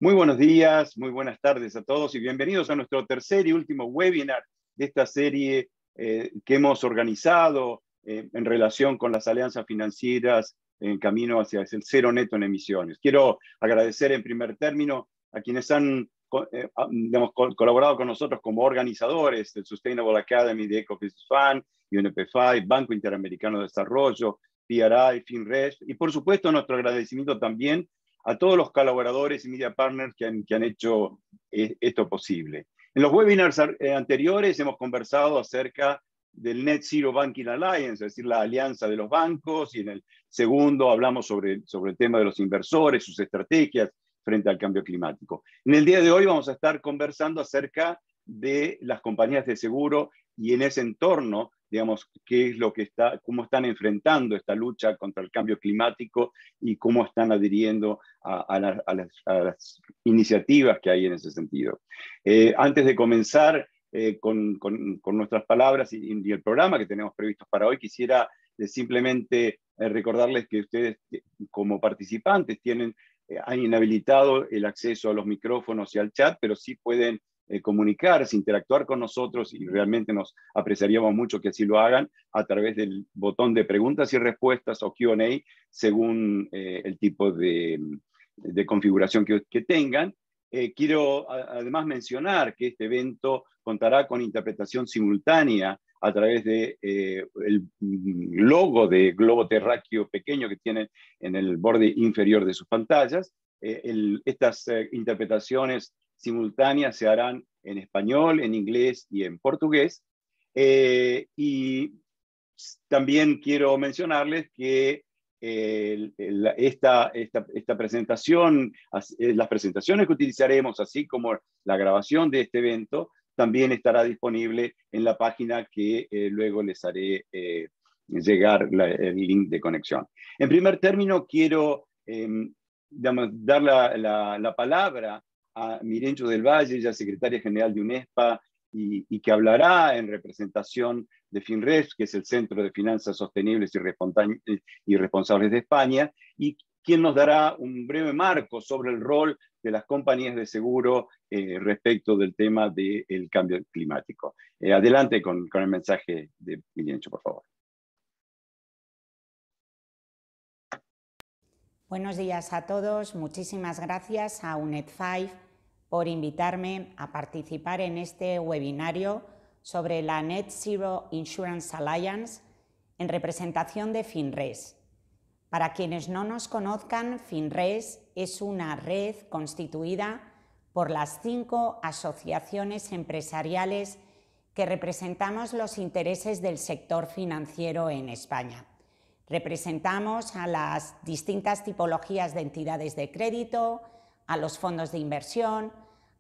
Muy buenos días, muy buenas tardes a todos y bienvenidos a nuestro tercer y último webinar de esta serie que hemos organizado en relación con las alianzas financieras en camino hacia el cero neto en emisiones. Quiero agradecer en primer término a quienes han colaborado con nosotros como organizadores del Sustainable Academy de Ecobusiness Fund, UNP5, Banco Interamericano de Desarrollo, PRI, FinRes, y por supuesto nuestro agradecimiento también a todos los colaboradores y media partners que han hecho esto posible. En los webinars anteriores hemos conversado acerca del Net Zero Banking Alliance, es decir, la alianza de los bancos, y en el segundo hablamos sobre el tema de los inversores, sus estrategias frente al cambio climático. En el día de hoy vamos a estar conversando acerca de las compañías de seguro y en ese entorno, digamos, cómo están enfrentando esta lucha contra el cambio climático y cómo están adhiriendo a las iniciativas que hay en ese sentido. Antes de comenzar con nuestras palabras y el programa que tenemos previsto para hoy, quisiera simplemente recordarles que ustedes como participantes han inhabilitado el acceso a los micrófonos y al chat, pero sí pueden comunicarse, interactuar con nosotros y realmente nos apreciaríamos mucho que así lo hagan a través del botón de preguntas y respuestas o Q&A según el tipo de configuración que tengan. Quiero además mencionar que este evento contará con interpretación simultánea a través de el logo de globo terráqueo pequeño que tienen en el borde inferior de sus pantallas. Estas interpretaciones simultáneas se harán en español, en inglés y en portugués. Y también quiero mencionarles que esta presentación, las presentaciones que utilizaremos, así como la grabación de este evento, también estará disponible en la página que luego les haré llegar el link de conexión. En primer término, quiero dar la palabra a Mirencho del Valle, ella secretaria general de UNESPA, y que hablará en representación de FinRes, que es el Centro de Finanzas Sostenibles y Responsables de España, y quien nos dará un breve marco sobre el rol de las compañías de seguro respecto del tema del cambio climático. Adelante con el mensaje de Mirencho, por favor. Buenos días a todos. Muchísimas gracias a UNED5 por invitarme a participar en este webinario sobre la Net Zero Insurance Alliance en representación de FinRes. Para quienes no nos conozcan, FinRes es una red constituida por las 5 asociaciones empresariales que representamos los intereses del sector financiero en España. Representamos a las distintas tipologías de entidades de crédito, a los fondos de inversión,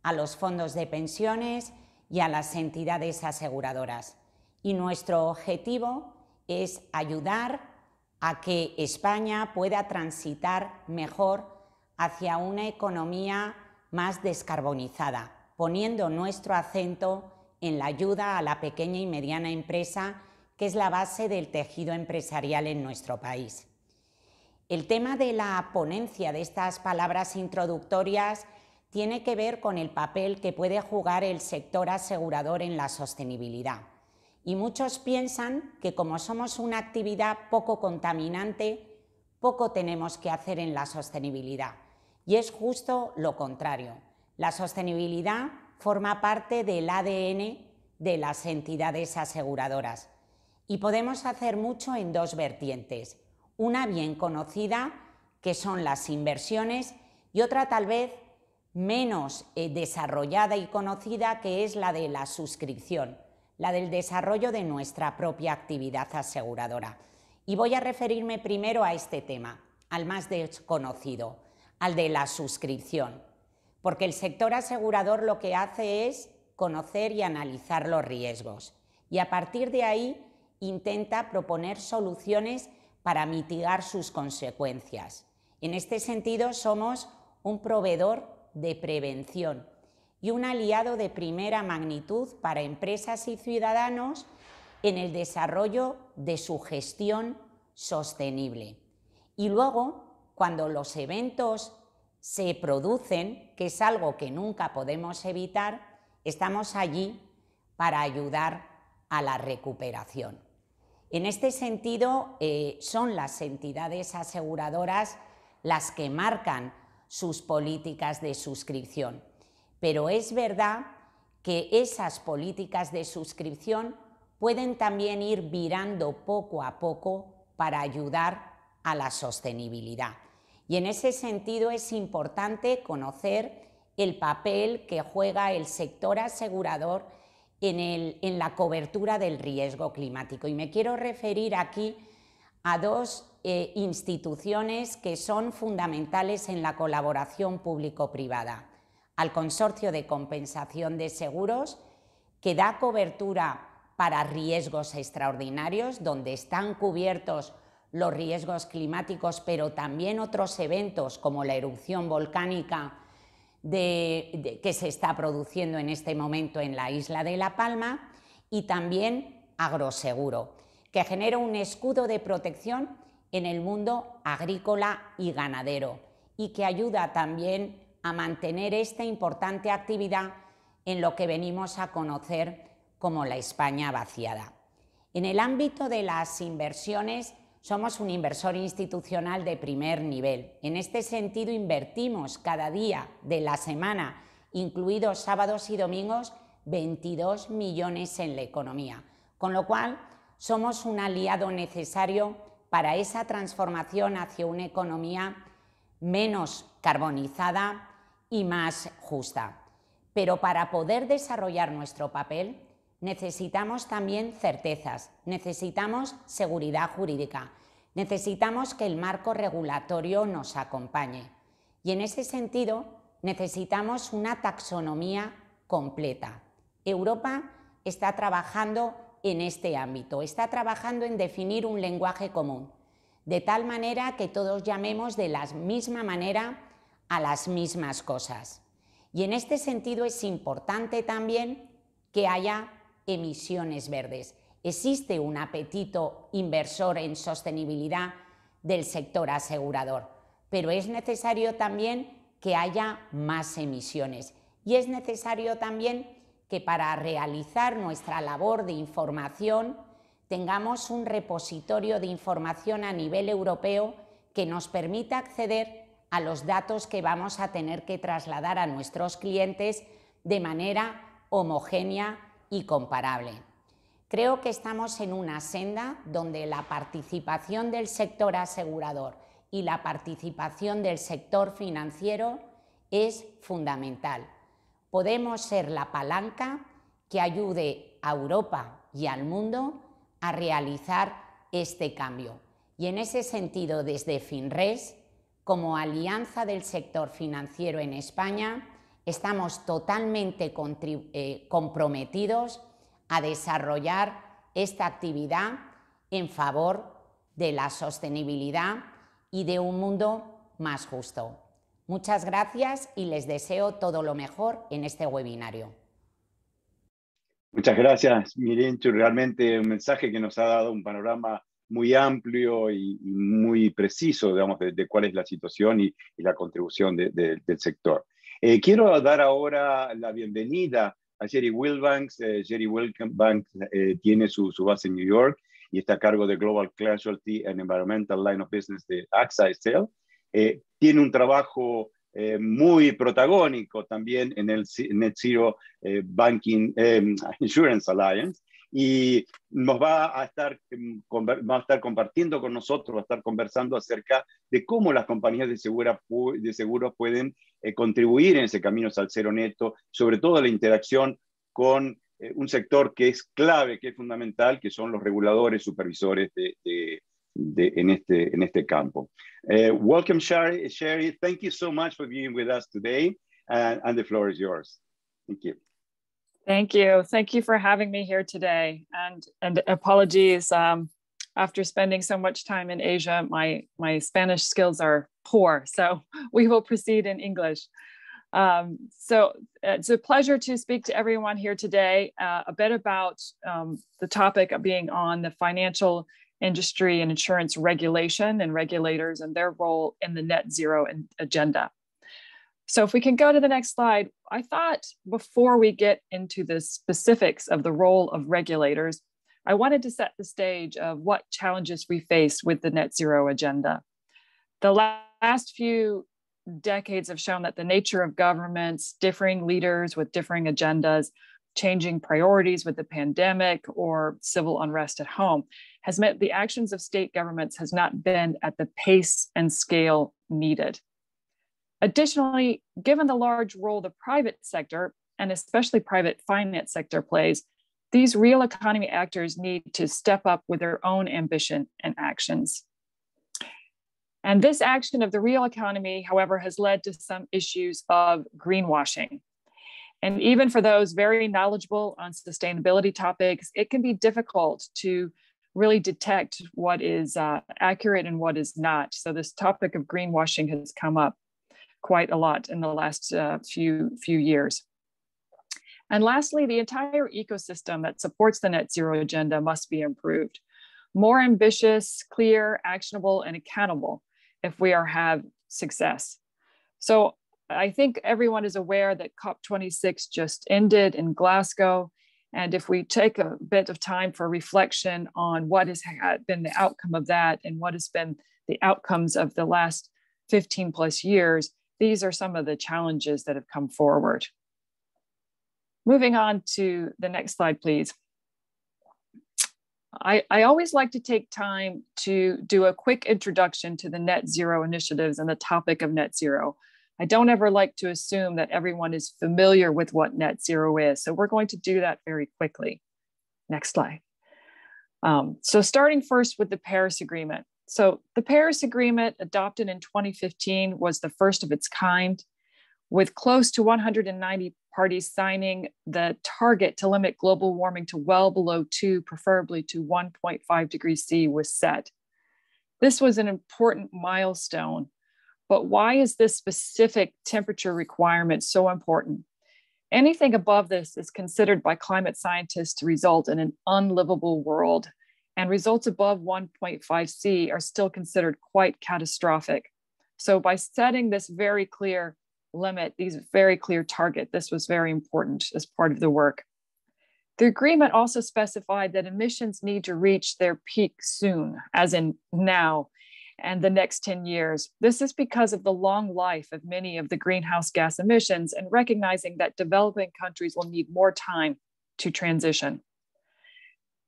a los fondos de pensiones y a las entidades aseguradoras. Y nuestro objetivo es ayudar a que España pueda transitar mejor hacia una economía más descarbonizada, poniendo nuestro acento en la ayuda a la pequeña y mediana empresa, que es la base del tejido empresarial en nuestro país. El tema de la ponencia de estas palabras introductorias tiene que ver con el papel que puede jugar el sector asegurador en la sostenibilidad. Y muchos piensan que como somos una actividad poco contaminante, poco tenemos que hacer en la sostenibilidad. Y es justo lo contrario. La sostenibilidad forma parte del ADN de las entidades aseguradoras. Y podemos hacer mucho en 2 vertientes. Una bien conocida, que son las inversiones, y otra tal vez menos desarrollada y conocida, que es la de la suscripción, la del desarrollo de nuestra propia actividad aseguradora. Y voy a referirme primero a este tema, al más desconocido, al de la suscripción, porque el sector asegurador lo que hace es conocer y analizar los riesgos, y a partir de ahí intenta proponer soluciones para mitigar sus consecuencias. En este sentido, somos un proveedor de prevención y un aliado de primera magnitud para empresas y ciudadanos en el desarrollo de su gestión sostenible. Y luego, cuando los eventos se producen, que es algo que nunca podemos evitar, estamos allí para ayudar a la recuperación. En este sentido, son las entidades aseguradoras las que marcan sus políticas de suscripción. Pero es verdad que esas políticas de suscripción pueden también ir virando poco a poco para ayudar a la sostenibilidad. Y en ese sentido es importante conocer el papel que juega el sector asegurador en la cobertura del riesgo climático. Y me quiero referir aquí a dos instituciones que son fundamentales en la colaboración público-privada. Al Consorcio de Compensación de Seguros, que da cobertura para riesgos extraordinarios, donde están cubiertos los riesgos climáticos, pero también otros eventos como la erupción volcánica que se está produciendo en este momento en la isla de La Palma, y también Agroseguro, que genera un escudo de protección en el mundo agrícola y ganadero y que ayuda también a mantener esta importante actividad en lo que venimos a conocer como la España vaciada. En el ámbito de las inversiones, somos un inversor institucional de primer nivel. En este sentido, invertimos cada día de la semana, incluidos sábados y domingos, 22 millones en la economía, con lo cual somos un aliado necesario para esa transformación hacia una economía menos carbonizada y más justa. Pero para poder desarrollar nuestro papel necesitamos también certezas, necesitamos seguridad jurídica, necesitamos que el marco regulatorio nos acompañe. Y en ese sentido necesitamos una taxonomía completa. Europa está trabajando en este ámbito, está trabajando en definir un lenguaje común, de tal manera que todos llamemos de la misma manera a las mismas cosas. Y en este sentido es importante también que haya emisiones verdes. Existe un apetito inversor en sostenibilidad del sector asegurador, pero es necesario también que haya más emisiones y es necesario también que para realizar nuestra labor de información tengamos un repositorio de información a nivel europeo que nos permita acceder a los datos que vamos a tener que trasladar a nuestros clientes de manera homogénea y comparable. Creo que estamos en una senda donde la participación del sector asegurador y la participación del sector financiero es fundamental. Podemos ser la palanca que ayude a Europa y al mundo a realizar este cambio. Y en ese sentido, desde FinRes, como alianza del sector financiero en España, estamos totalmente comprometidos a desarrollar esta actividad en favor de la sostenibilidad y de un mundo más justo. Muchas gracias y les deseo todo lo mejor en este webinario. Muchas gracias, Mirenchu. Realmente un mensaje que nos ha dado un panorama muy amplio y muy preciso, digamos, de cuál es la situación y la contribución del sector. Quiero dar ahora la bienvenida a Jerry Wilbanks. Jerry Wilbanks tiene su base en New York y está a cargo de Global Casualty and Environmental Line of Business de AXA XL. Tiene un trabajo muy protagónico también en el Net Zero Insurance Alliance, y nos va a estar compartiendo con nosotros, va a estar conversando acerca de cómo las compañías de seguros pueden contribuir en ese camino al cero neto, sobre todo la interacción con un sector que es clave, que es fundamental, que son los reguladores, supervisores en este campo. Welcome, Sherry. Sherry, thank you so much for being with us today, and the floor is yours. Thank you. Thank you. Thank you for having me here today. And apologies, after spending so much time in Asia, my Spanish skills are poor, so we will proceed in English. So it's a pleasure to speak to everyone here today a bit about the topic of being on the financial industry and insurance regulation and regulators and their role in the net zero agenda. So if we can go to the next slide, I thought before we get into the specifics of the role of regulators, I wanted to set the stage of what challenges we face with the net zero agenda. The last few decades have shown that the nature of governments, differing leaders with differing agendas, changing priorities with the pandemic or civil unrest at home, has meant the actions of state governments has not been at the pace and scale needed. Additionally, given the large role the private sector, and especially private finance sector plays, these real economy actors need to step up with their own ambition and actions. And this action of the real economy, however, has led to some issues of greenwashing. And even for those very knowledgeable on sustainability topics, it can be difficult to really detect what is accurate and what is not. So this topic of greenwashing has come up quite a lot in the last few years. And lastly, the entire ecosystem that supports the net zero agenda must be improved. More ambitious, clear, actionable, and accountable if we are have success. So I think everyone is aware that COP26 just ended in Glasgow. And if we take a bit of time for reflection on what has been the outcome of that and what has been the outcomes of the last 15 plus years, these are some of the challenges that have come forward. Moving on to the next slide, please. I always like to take time to do a quick introduction to the net zero initiatives and the topic of net zero. I don't ever like to assume that everyone is familiar with what net zero is. So we're going to do that very quickly. Next slide. So starting first with the Paris Agreement. So the Paris Agreement, adopted in 2015, was the first of its kind, with close to 190 parties signing. The target to limit global warming to well below 2, preferably to 1.5 degrees C, was set. This was an important milestone, but why is this specific temperature requirement so important? Anything above this is considered by climate scientists to result in an unlivable world, and results above 1.5 C are still considered quite catastrophic. So by setting this very clear limit, these very clear target, this was very important as part of the work. The agreement also specified that emissions need to reach their peak soon, as in now, and the next 10 years. This is because of the long life of many of the greenhouse gas emissions and recognizing that developing countries will need more time to transition.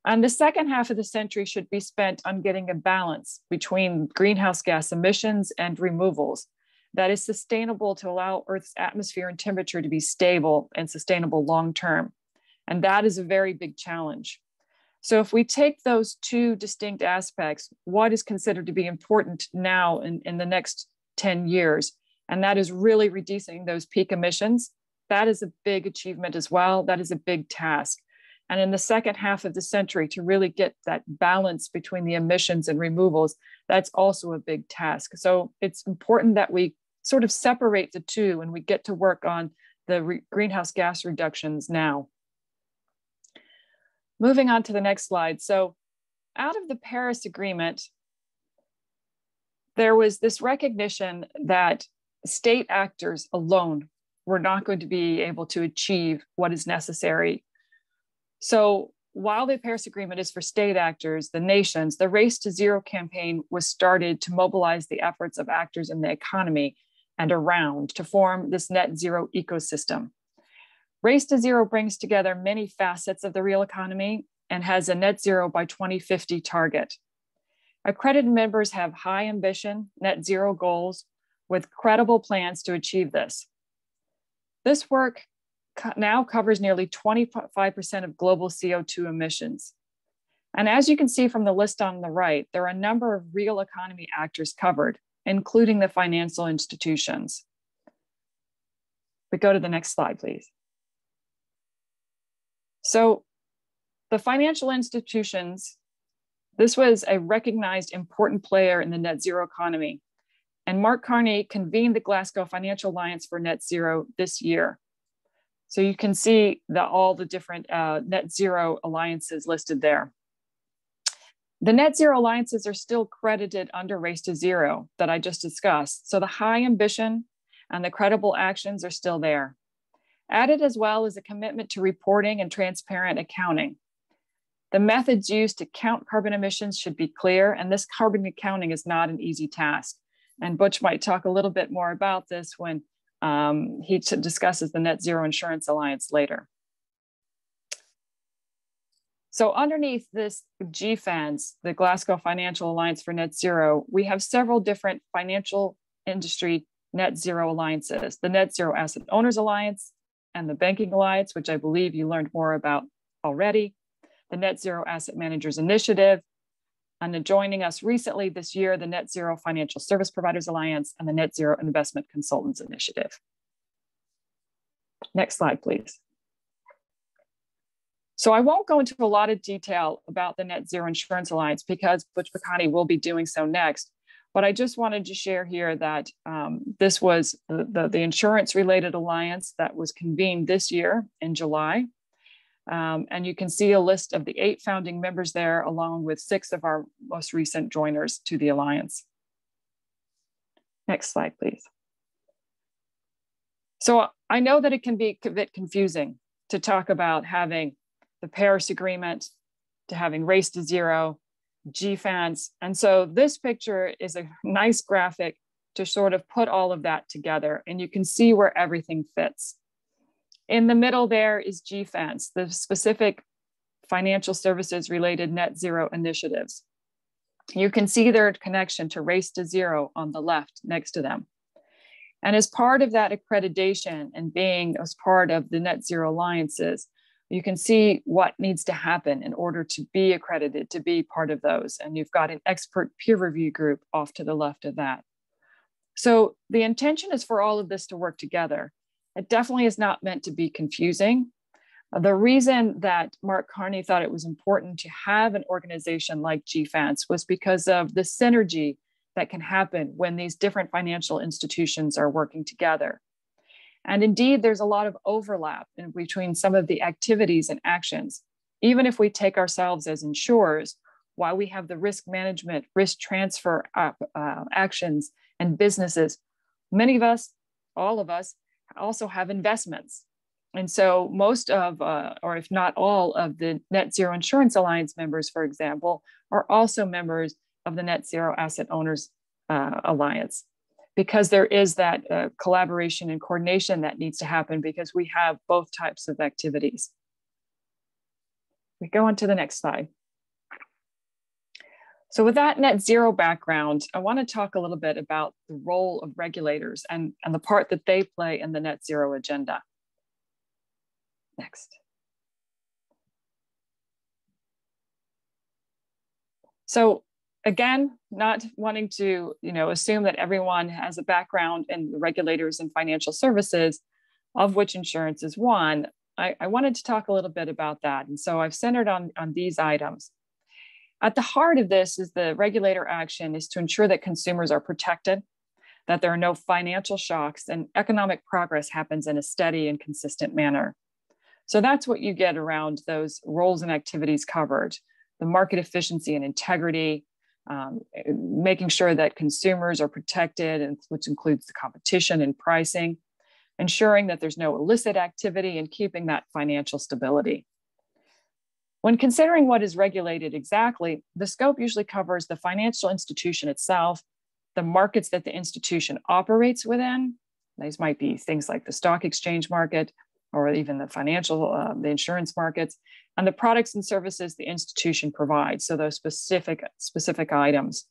And the second half of the century should be spent on getting a balance between greenhouse gas emissions and removals that is sustainable to allow Earth's atmosphere and temperature to be stable and sustainable long-term. And that is a very big challenge. So if we take those two distinct aspects, what is considered to be important now in the next 10 years, and that is really reducing those peak emissions, that is a big achievement as well. That is a big task. And in the second half of the century, to really get that balance between the emissions and removals, that's also a big task. So it's important that we sort of separate the two and we get to work on the greenhouse gas reductions now. Moving on to the next slide. So out of the Paris Agreement, there was this recognition that state actors alone were not going to be able to achieve what is necessary. So while the Paris Agreement is for state actors, the nations, the Race to Zero campaign was started to mobilize the efforts of actors in the economy and around to form this net zero ecosystem. Race to Zero brings together many facets of the real economy and has a net zero by 2050 target. Accredited members have high ambition, net zero goals with credible plans to achieve this. This work now covers nearly 25% of global CO2 emissions. And as you can see from the list on the right, there are a number of real economy actors covered, including the financial institutions. We go to the next slide, please. So the financial institutions, this was a recognized important player in the net zero economy. And Mark Carney convened the Glasgow Financial Alliance for Net Zero this year. So you can see all the different net zero alliances listed there. The net zero alliances are still credited under Race to Zero that I just discussed. So the high ambition and the credible actions are still there. Added as well is a commitment to reporting and transparent accounting. The methods used to count carbon emissions should be clear, and this carbon accounting is not an easy task. And Butch might talk a little bit more about this when he discusses the Net Zero Insurance Alliance later. So underneath this GFANZ, the Glasgow Financial Alliance for Net Zero, we have several different financial industry net zero alliances, the Net Zero Asset Owners Alliance and the Banking Alliance, which I believe you learned more about already, the Net Zero Asset Managers Initiative, and joining us recently this year, the Net Zero Financial Service Providers Alliance and the Net Zero Investment Consultants Initiative. Next slide, please. So I won't go into a lot of detail about the Net Zero Insurance Alliance because Butch Bacani will be doing so next. But I just wanted to share here that this was the insurance-related alliance that was convened this year in July. And you can see a list of the 8 founding members there, along with 6 of our most recent joiners to the alliance. Next slide, please. So I know that it can be a bit confusing to talk about having the Paris Agreement, to having Race to Zero, GFANZ. And so this picture is a nice graphic to sort of put all of that together, and you can see where everything fits. In the middle there is GFANZ, the specific financial services related net zero initiatives. You can see their connection to Race to Zero on the left next to them. And as part of that accreditation and being as part of the net zero alliances, you can see what needs to happen in order to be accredited, to be part of those. And you've got an expert peer review group off to the left of that. So the intention is for all of this to work together. It definitely is not meant to be confusing. The reason that Mark Carney thought it was important to have an organization like GFANZ was because of the synergy that can happen when these different financial institutions are working together. And indeed, there's a lot of overlap in between some of the activities and actions. Even if we take ourselves as insurers, while we have the risk management, risk transfer actions and businesses, many of us, all of us, also have investments. And so most of, or if not all of the Net Zero Insurance Alliance members, for example, are also members of the Net Zero Asset Owners Alliance, because there is that collaboration and coordination that needs to happen because we have both types of activities. We go on to the next slide. So with that net zero background, I want to talk a little bit about the role of regulators and the part that they play in the net zero agenda. Next. So again, not wanting to assume that everyone has a background in the regulators and financial services, of which insurance is one, I wanted to talk a little bit about that. And so I've centered on these items. At the heart of this is the regulator action is to ensure that consumers are protected, that there are no financial shocks, and economic progress happens in a steady and consistent manner. So that's what you get around those roles and activities covered: the market efficiency and integrity, making sure that consumers are protected, and which includes the competition and pricing, ensuring that there's no illicit activity, and keeping that financial stability. When considering what is regulated exactly, the scope usually covers the financial institution itself, the markets that the institution operates within. These might be things like the stock exchange market, or even the the insurance markets, and the products and services the institution provides, so those specific items.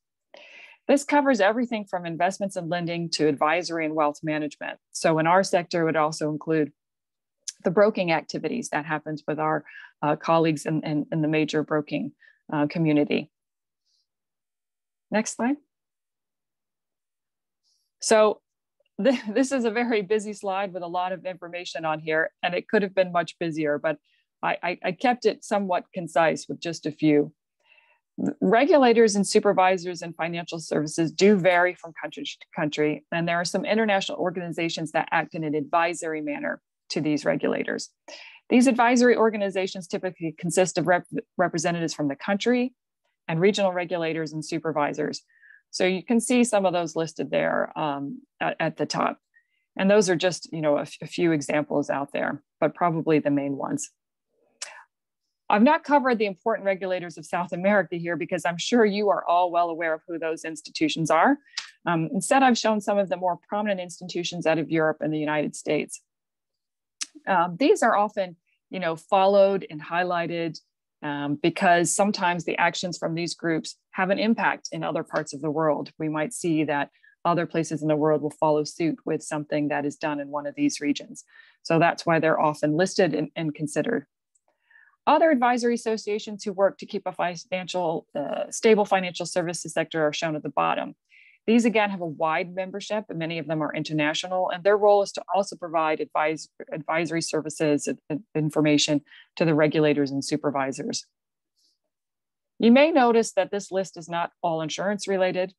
This covers everything from investments and lending to advisory and wealth management. So in our sector, it would also include the broking activities that happens with our colleagues in the major broking community. Next slide. So this is a very busy slide with a lot of information on here, and it could have been much busier, but I kept it somewhat concise with just a few. Regulators and supervisors in financial services do vary from country to country, and there are some international organizations that act in an advisory manner to these regulators. These advisory organizations typically consist of representatives from the country and regional regulators and supervisors. So you can see some of those listed there at the top. And those are just, a few examples out there, but probably the main ones. I've not covered the important regulators of South America here because I'm sure you are all well aware of who those institutions are. Instead, I've shown some of the more prominent institutions out of Europe and the United States. These are often, followed and highlighted because sometimes the actions from these groups have an impact in other parts of the world. We might see that other places in the world will follow suit with something that is done in one of these regions. So that's why they're often listed and considered. Other advisory associations who work to keep a stable financial services sector are shown at the bottom. These again have a wide membership, and many of them are international, and their role is to also provide advisory services and information to the regulators and supervisors. You may notice that this list is not all insurance related.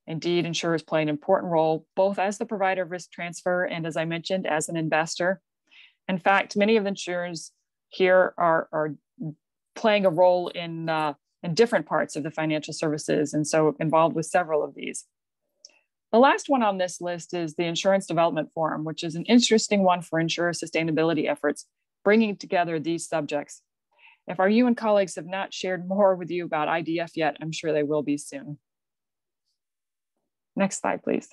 Indeed, insurers play an important role, both as the provider of risk transfer and, as I mentioned, as an investor. In fact, many of the insurers here are playing a role in different parts of the financial services, and so involved with several of these. The last one on this list is the Insurance Development Forum, which is an interesting one for insurer sustainability efforts, bringing together these subjects. If our UN colleagues have not shared more with you about IDF yet, I'm sure they will be soon. Next slide, please.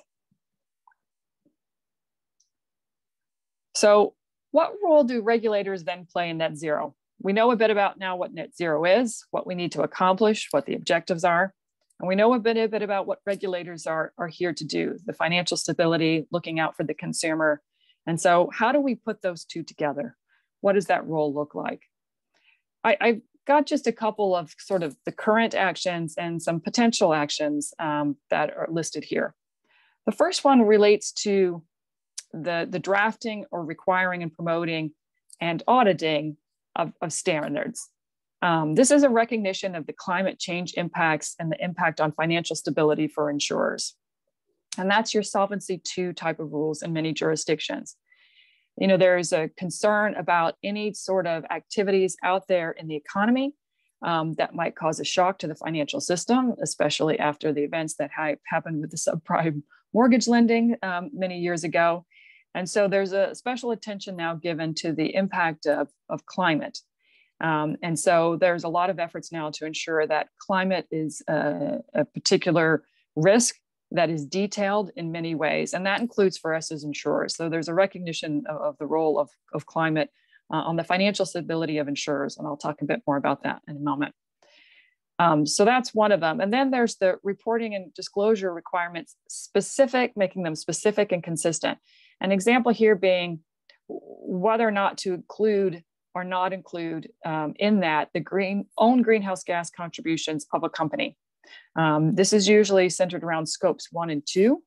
So what role do regulators then play in net zero? We know a bit about now what net zero is, what we need to accomplish, what the objectives are. And we know a bit about what regulators are here to do, the financial stability, looking out for the consumer. And so how do we put those two together? What does that role look like? I've got just a couple of sort of the current actions and some potential actions that are listed here. The first one relates to the drafting or requiring and promoting and auditing of standards. This is a recognition of the climate change impacts and the impact on financial stability for insurers. And that's your Solvency II type of rules in many jurisdictions. There's a concern about any sort of activities out there in the economy that might cause a shock to the financial system, especially after the events that happened with the subprime mortgage lending many years ago. And so there's a special attention now given to the impact of climate. And so there's a lot of efforts now to ensure that climate is a particular risk that is detailed in many ways. And that includes for us as insurers. So there's a recognition of the role of climate on the financial stability of insurers. And I'll talk a bit more about that in a moment. So that's one of them. And then there's the reporting and disclosure requirements making them specific and consistent. An example here being whether or not to include or not include in that the own greenhouse gas contributions of a company. This is usually centered around scopes 1 and 2.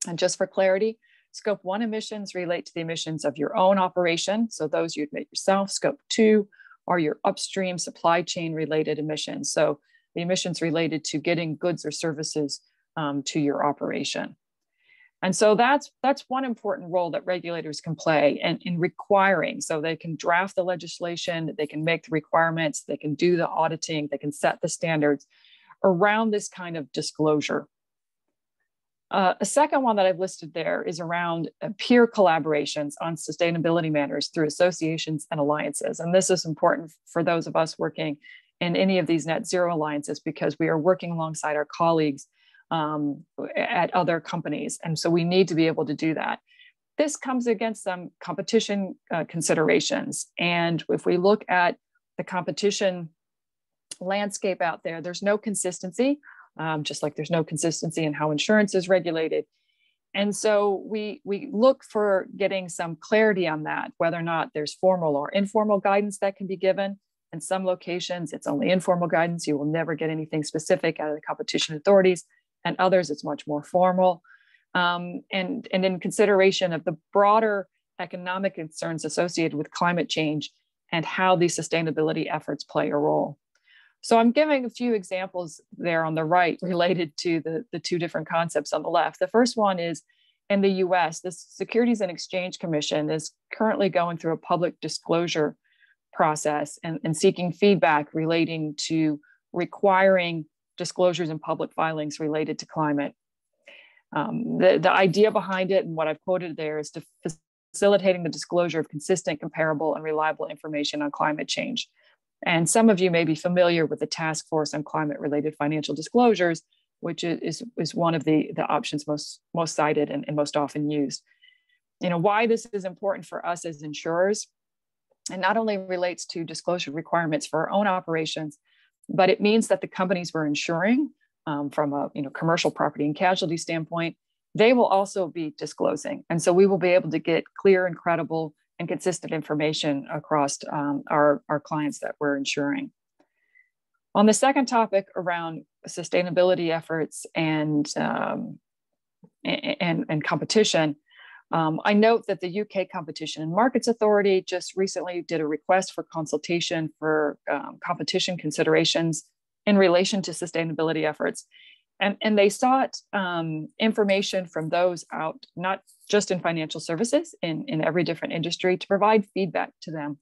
And just for clarity, scope 1 emissions relate to the emissions of your own operation. So those you admit yourself. Scope 2 are your upstream supply chain related emissions. So the emissions related to getting goods or services to your operation. And so that's one important role that regulators can play in requiring. So they can draft the legislation, they can make the requirements, they can do the auditing, they can set the standards around this kind of disclosure. A second one that I've listed there is around peer collaborations on sustainability matters through associations and alliances. And this is important for those of us working in any of these net zero alliances because we are working alongside our colleagues at other companies. And so we need to be able to do that. This comes against some competition considerations. And if we look at the competition landscape out there, there's no consistency, just like there's no consistency in how insurance is regulated. And so we look for getting some clarity on that, whether or not there's formal or informal guidance that can be given. In some locations, it's only informal guidance. You will never get anything specific out of the competition authorities. And others, it's much more formal. And in consideration of the broader economic concerns associated with climate change and how these sustainability efforts play a role. So I'm giving a few examples there on the right related to the two different concepts on the left. The first one is in the US, the Securities and Exchange Commission is currently going through a public disclosure process and seeking feedback relating to requiring disclosures and public filings related to climate. The idea behind it and what I've quoted there is to facilitating the disclosure of consistent, comparable, and reliable information on climate change. And some of you may be familiar with the Task Force on Climate-Related Financial Disclosures, which is one of the options most cited and most often used. You know, why this is important for us as insurers, and not only relates to disclosure requirements for our own operations, but it means that the companies we're insuring from a commercial property and casualty standpoint, they will also be disclosing. And so we will be able to get clear and credible and consistent information across our clients that we're insuring. On the second topic around sustainability efforts and competition, I note that the UK Competition and Markets Authority just recently did a request for consultation for competition considerations in relation to sustainability efforts. And they sought information from those out, not just in financial services, in every different industry, to provide feedback to them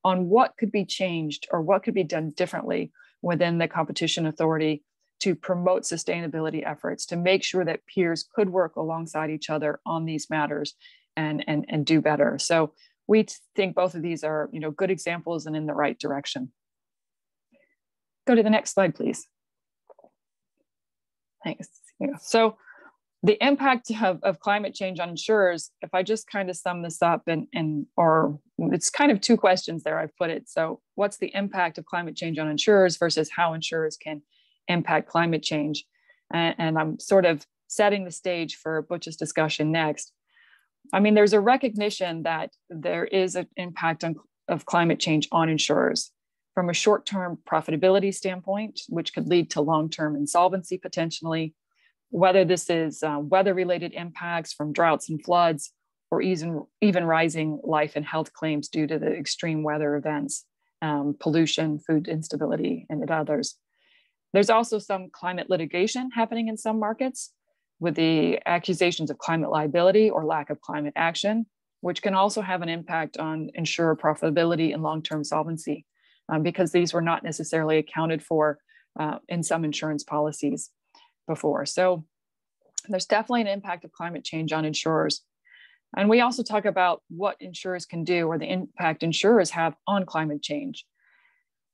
on what could be changed or what could be done differently within the competition authority to promote sustainability efforts, to make sure that peers could work alongside each other on these matters and do better. So we think both of these are good examples and in the right direction. Go to the next slide, please. Thanks. So the impact of climate change on insurers, if I just kind of sum this up or it's kind of two questions there, I've put it. So what's the impact of climate change on insurers versus how insurers can impact climate change? And I'm sort of setting the stage for Butch's discussion next. I mean, there's a recognition that there is an impact of climate change on insurers from a short-term profitability standpoint, which could lead to long-term insolvency potentially, whether this is weather-related impacts from droughts and floods, or even rising life and health claims due to the extreme weather events, pollution, food instability, and others. There's also some climate litigation happening in some markets with the accusations of climate liability or lack of climate action, which can also have an impact on insurer profitability and long-term solvency, because these were not necessarily accounted for in some insurance policies before. So there's definitely an impact of climate change on insurers. And we also talk about what insurers can do or the impact insurers have on climate change.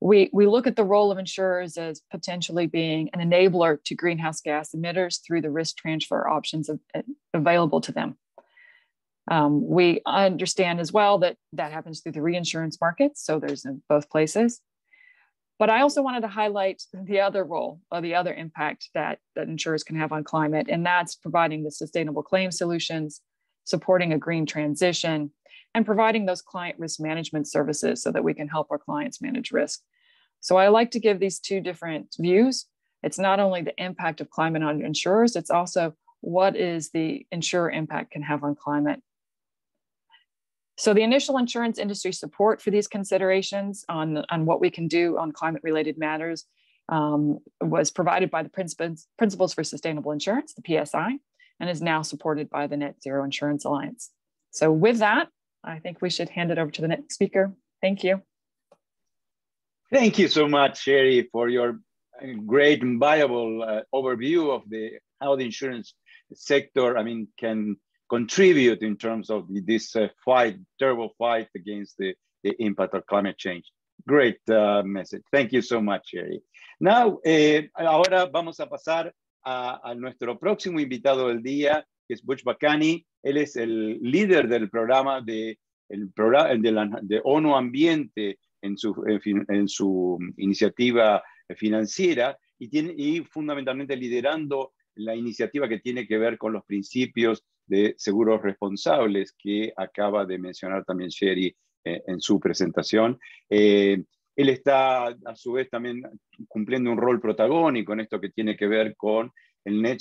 We look at the role of insurers as potentially being an enabler to greenhouse gas emitters through the risk transfer options available to them. We understand as well that happens through the reinsurance markets, so there's in both places. But I also wanted to highlight the other role or the other impact that insurers can have on climate, and that's providing the sustainable claim solutions, supporting a green transition, and providing those client risk management services so that we can help our clients manage risk. So I like to give these two different views. It's not only the impact of climate on insurers, it's also what is the insurer impact can have on climate. So the initial insurance industry support for these considerations on what we can do on climate-related matters was provided by the Principles for Sustainable Insurance, the PSI, and is now supported by the Net Zero Insurance Alliance. So with that, I think we should hand it over to the next speaker. Thank you. Thank you so much, Sherry, for your great and valuable overview of how the insurance sector, can contribute in terms of this terrible fight against the impact of climate change. Great message. Thank you so much, Sherry. Now, ahora vamos a pasar a nuestro próximo invitado del día, que es Butch Bacani. Él es el líder del programa de ONU Ambiente en su iniciativa financiera y fundamentalmente liderando la iniciativa que tiene que ver con los principios de seguros responsables que acaba de mencionar también Sherry en su presentación. Él está a su vez también cumpliendo un rol protagónico en esto que tiene que ver con el Net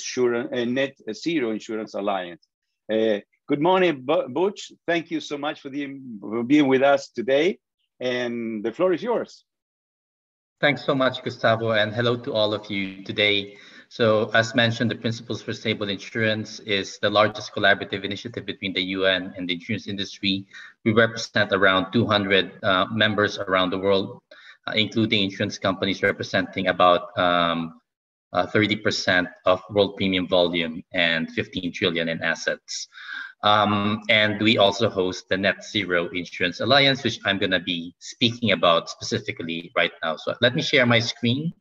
Zero Insurance Alliance. Good morning, Butch. Thank you so much for being with us today, and the floor is yours. Thanks so much, Gustavo, and hello to all of you today. So as mentioned, the Principles for Sustainable Insurance is the largest collaborative initiative between the UN and the insurance industry. We represent around 200 members around the world, including insurance companies representing about 30% of world premium volume, and 15 trillion in assets. And we also host the Net Zero Insurance Alliance, which I'm going to be speaking about specifically right now. So let me share my screen.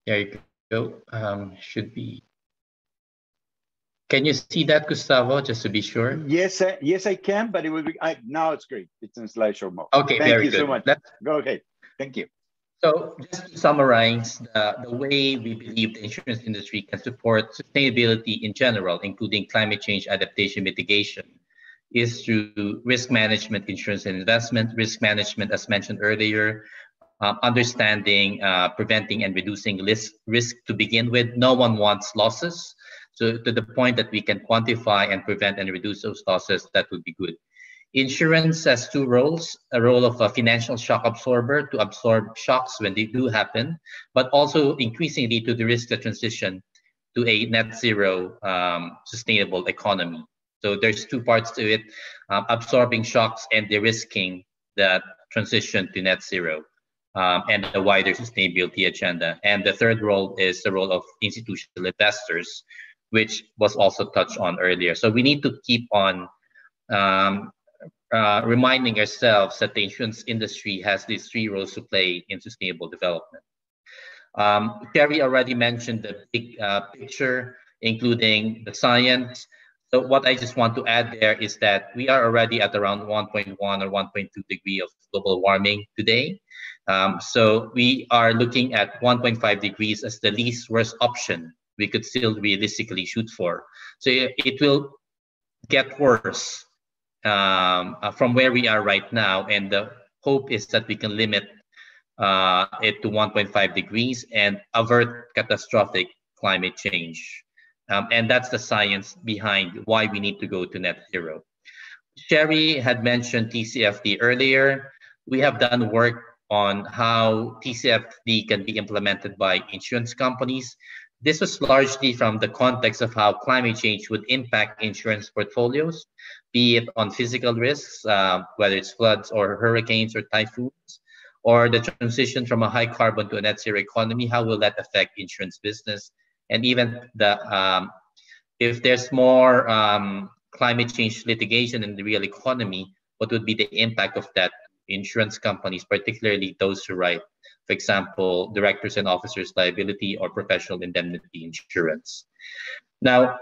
There you go. Should be. Can you see that, Gustavo, just to be sure? Yes, yes, I can, but it will be, now it's great. It's in slideshow mode. Okay, Thank you good. so much. Go ahead. Thank you. So just to summarize, the way we believe the insurance industry can support sustainability in general, including climate change adaptation mitigation, is through risk management, insurance and investment. Risk management, as mentioned earlier, understanding, preventing and reducing risk to begin with. No one wants losses. So to the point that we can quantify and prevent and reduce those losses, that would be good. Insurance has two roles: a role of a financial shock absorber to absorb shocks when they do happen, but also increasingly to de-risk the transition to a net zero sustainable economy. So there's two parts to it: absorbing shocks and de-risking that transition to net zero, and the wider sustainability agenda. And the third role is the role of institutional investors, which was also touched on earlier. So we need to keep on reminding ourselves that the insurance industry has these three roles to play in sustainable development. Sherry already mentioned the big picture, including the science. So what I just want to add there is that we are already at around 1.1 or 1.2 degree of global warming today. So we are looking at 1.5 degrees as the least worst option we could still realistically shoot for. So it will get worse from where we are right now, and the hope is that we can limit it to 1.5 degrees and avert catastrophic climate change. And that's the science behind why we need to go to net zero. Sherry had mentioned TCFD earlier. We have done work on how TCFD can be implemented by insurance companies. This was largely from the context of how climate change would impact insurance portfolios, be it on physical risks, whether it's floods or hurricanes or typhoons, or the transition from a high carbon to a net zero economy. How will that affect insurance business? And even the if there's more climate change litigation in the real economy, what would be the impact of that insurance companies, particularly those who write, for example, directors and officers liability or professional indemnity insurance. Now,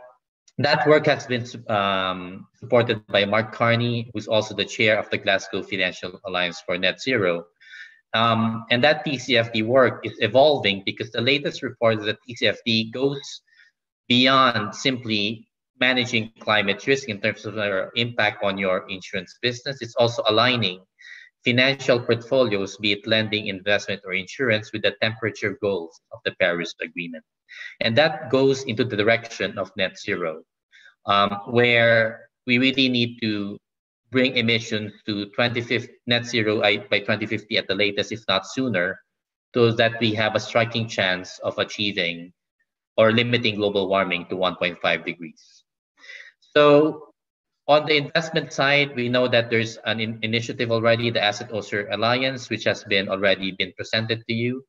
that work has been supported by Mark Carney, who's also the chair of the Glasgow Financial Alliance for Net Zero. And that TCFD work is evolving because the latest report is that TCFD goes beyond simply managing climate risk in terms of their impact on your insurance business. It's also aligning financial portfolios, be it lending, investment, or insurance, with the temperature goals of the Paris Agreement. And that goes into the direction of net zero, where we really need to bring emissions to net zero by 2050 at the latest, if not sooner, so that we have a striking chance of achieving or limiting global warming to 1.5 degrees. So on the investment side, we know that there's an initiative already, the Asset Owner Alliance, which has already been presented to you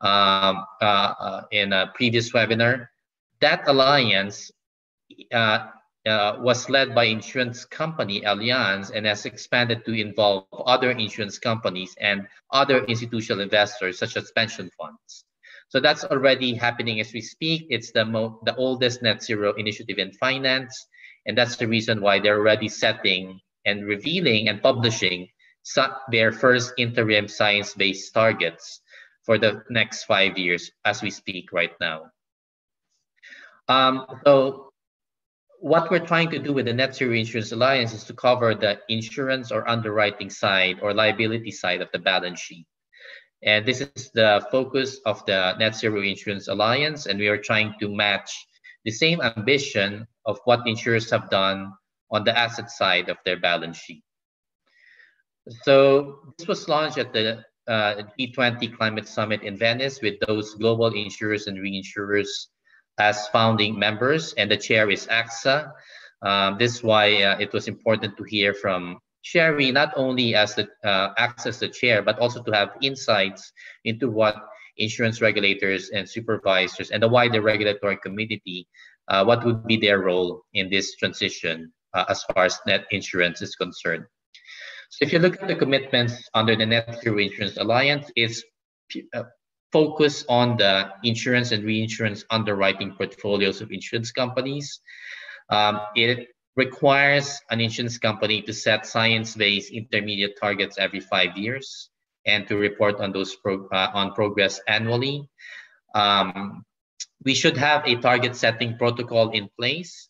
in a previous webinar. That alliance was led by insurance company Allianz and has expanded to involve other insurance companies and other institutional investors, such as pension funds. So that's already happening as we speak. It's the oldest net zero initiative in finance. And that's the reason why they're already setting and revealing and publishing their first interim science-based targets for the next 5 years as we speak right now. So what we're trying to do with the Net Zero Insurance Alliance is to cover the insurance or underwriting side or liability side of the balance sheet. And this is the focus of the Net Zero Insurance Alliance, and we are trying to match the same ambition of what insurers have done on the asset side of their balance sheet. So this was launched at the G20 Climate Summit in Venice with those global insurers and reinsurers as founding members, and the chair is AXA. This is why it was important to hear from Sherry, not only as the AXA as the chair, but also to have insights into what insurance regulators and supervisors and the wider regulatory community, what would be their role in this transition as far as net insurance is concerned. So if you look at the commitments under the Net Zero Insurance Alliance, it's focused on the insurance and reinsurance underwriting portfolios of insurance companies. It requires an insurance company to set science-based intermediate targets every 5 years and to report on those on progress annually. We should have a target setting protocol in place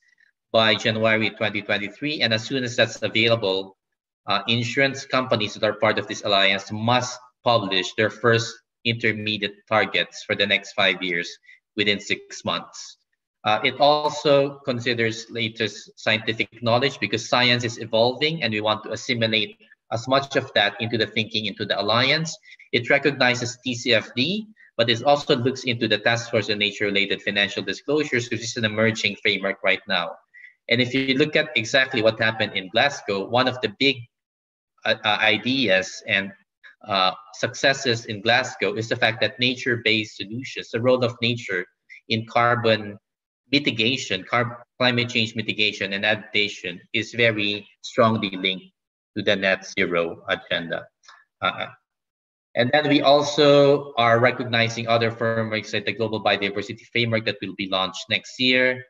by January 2023, and as soon as that's available, insurance companies that are part of this alliance must publish their first intermediate targets for the next 5 years within 6 months. It also considers latest scientific knowledge because science is evolving and we want to assimilate as much of that into the thinking into the alliance. It recognizes TCFD, but it also looks into the Task Force on Nature-Related Financial Disclosures, which is an emerging framework right now. And if you look at exactly what happened in Glasgow, one of the big ideas and successes in Glasgow is the fact that nature-based solutions, the role of nature in carbon mitigation, climate change mitigation and adaptation is very strongly linked to the net zero agenda. And then we also are recognizing other frameworks like the Global Biodiversity Framework that will be launched next year.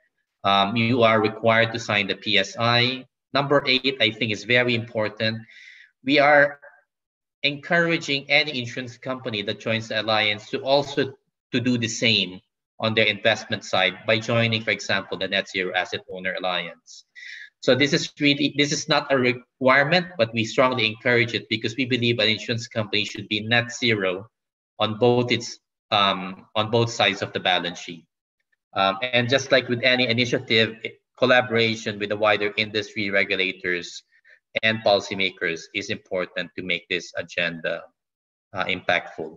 You are required to sign the PSI. Number 8, I think, is very important. We are encouraging any insurance company that joins the alliance to also to do the same on their investment side by joining, for example, the Net Zero Asset Owner Alliance. So this is not a requirement, but we strongly encourage it because we believe an insurance company should be net zero on both its on both sides of the balance sheet. And just like with any initiative, collaboration with the wider industry, regulators, and policymakers is important to make this agenda impactful.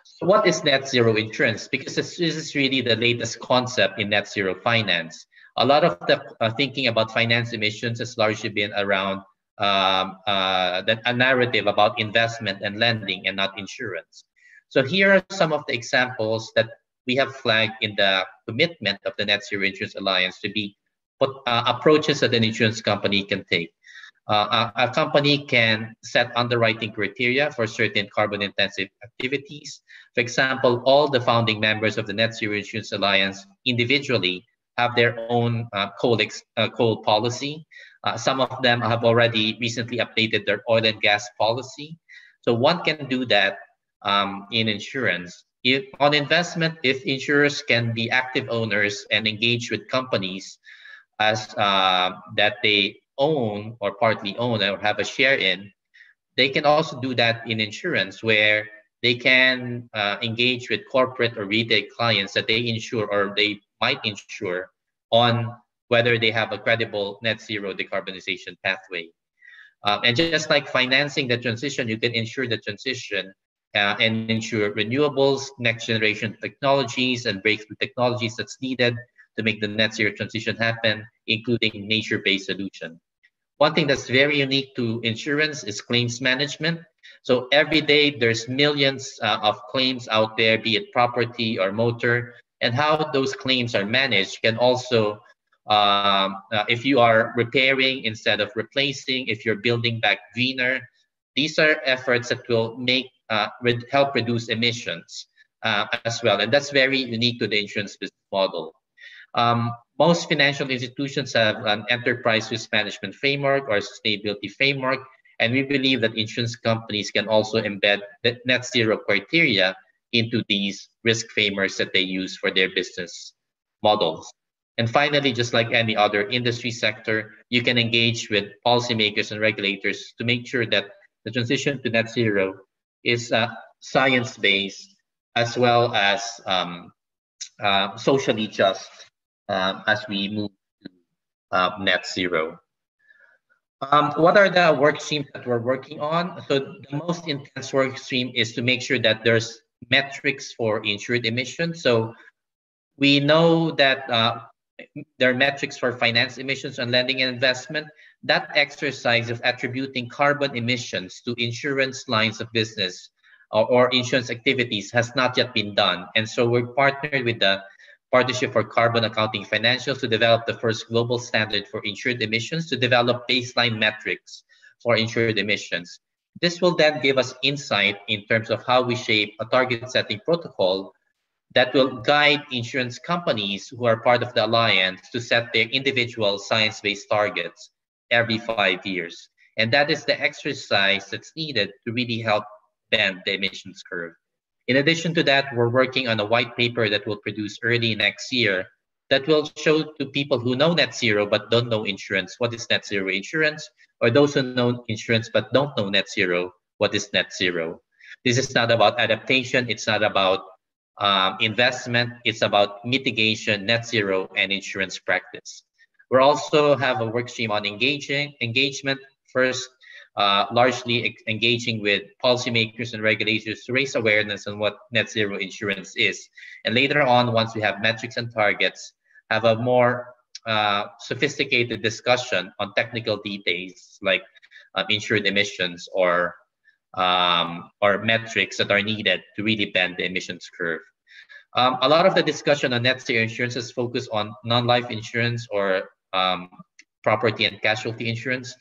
So what is net zero insurance? Because this is really the latest concept in net zero finance. A lot of the thinking about finance emissions has largely been around a narrative about investment and lending and not insurance. So here are some of the examples that we have flagged in the commitment of the Net Zero Insurance Alliance to be approaches that an insurance company can take. A company can set underwriting criteria for certain carbon-intensive activities. For example, all the founding members of the Net Zero Insurance Alliance individually have their own coal policy. Some of them have already recently updated their oil and gas policy. So one can do that in insurance. On investment, if insurers can be active owners and engage with companies as that they own or partly own or have a share in, they can also do that in insurance where they can engage with corporate or retail clients that they insure or they might insure on whether they have a credible net zero decarbonization pathway. And just like financing the transition, you can ensure the transition and ensure renewables, next generation technologies and breakthrough technologies that's needed to make the net zero transition happen, including nature-based solution. One thing that's very unique to insurance is claims management. So every day there's millions of claims out there, be it property or motor, and how those claims are managed can also, if you are repairing instead of replacing, if you're building back greener, these are efforts that will make help reduce emissions as well. And that's very unique to the insurance business model. Most financial institutions have an enterprise risk management framework or sustainability framework, and we believe that insurance companies can also embed the net zero criteria into these risk frameworks that they use for their business models. And finally, just like any other industry sector, you can engage with policymakers and regulators to make sure that the transition to net zero is science-based as well as socially just as we move to net zero. What are the work streams that we're working on? So the most intense work stream is to make sure that there's metrics for insured emissions. So we know that there are metrics for finance emissions on lending and investment. That exercise of attributing carbon emissions to insurance lines of business or insurance activities has not yet been done. And so we're partnered with the Partnership for Carbon Accounting Financials to develop the first global standard for insured emissions, to develop baseline metrics for insured emissions. This will then give us insight in terms of how we shape a target setting protocol that will guide insurance companies who are part of the alliance to set their individual science-based targets every 5 years. And that is the exercise that's needed to really help bend the emissions curve. In addition to that, we're working on a white paper that will produce early next year that will show to people who know net zero but don't know insurance what is net zero insurance, or those who know insurance but don't know net zero what is net zero. This is not about adaptation, it's not about investment, it's about mitigation, net zero, and insurance practice. We also have a work stream on engagement. First, largely engaging with policymakers and regulators to raise awareness on what net zero insurance is. And later on, once we have metrics and targets, have a more sophisticated discussion on technical details like insured emissions or metrics that are needed to really bend the emissions curve. A lot of the discussion on net zero insurance is focused on non-life insurance or property and casualty insurance.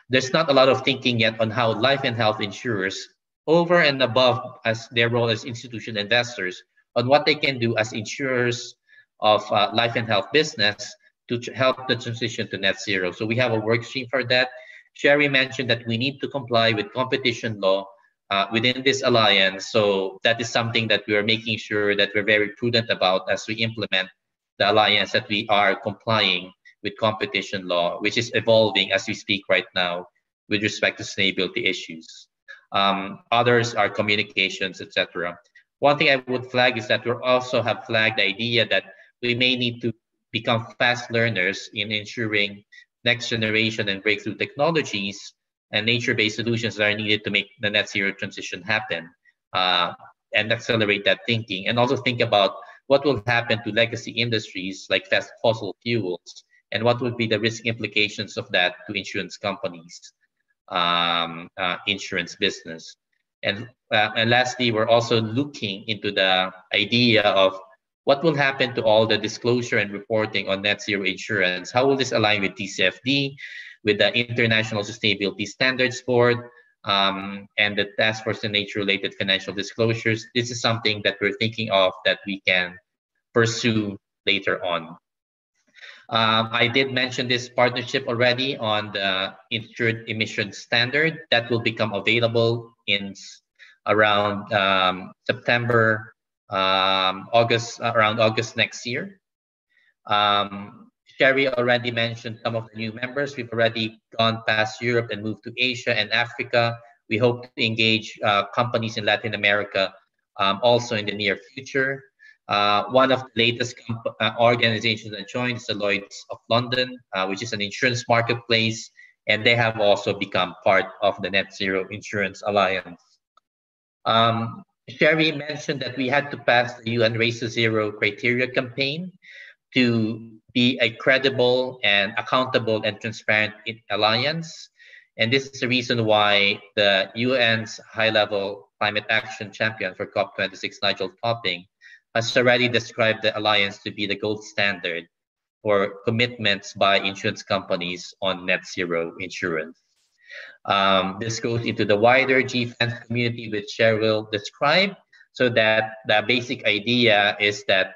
There's not a lot of thinking yet on how life and health insurers, over and above as their role as institutional investors, on what they can do as insurers of life and health business to help the transition to net zero. So we have a work stream for that. Sherry mentioned that we need to comply with competition law within this alliance. So that is something that we are making sure that we're very prudent about as we implement the alliance, that we are complying with competition law, which is evolving as we speak right now with respect to sustainability issues. Others are communications, etc. One thing I would flag is that we also have flagged the idea that we may need to become fast learners in ensuring next generation and breakthrough technologies and nature-based solutions that are needed to make the net zero transition happen and accelerate that thinking. And also think about what will happen to legacy industries like fossil fuels, and what would be the risk implications of that to insurance companies, insurance business. And lastly, we're also looking into the idea of what will happen to all the disclosure and reporting on net zero insurance. How will this align with TCFD, with the International Sustainability Standards Board, and the Task Force on Nature-Related Financial Disclosures? This is something that we're thinking of that we can pursue later on. I did mention this partnership already on the insured emission standard that will become available in around September, August, around August next year. Sherry already mentioned some of the new members. We've already gone past Europe and moved to Asia and Africa. We hope to engage companies in Latin America also in the near future. One of the latest organizations that joined is the Lloyd of London, which is an insurance marketplace, and they have also become part of the Net Zero Insurance Alliance. Sherry mentioned that we had to pass the UN Race to Zero criteria campaign to be a credible and accountable and transparent alliance. And this is the reason why the UN's high-level climate action champion for COP26, Nigel Topping, has already described the alliance to be the gold standard for commitments by insurance companies on net zero insurance. This goes into the wider GFANS community, which Sherry will describe. So that the basic idea is that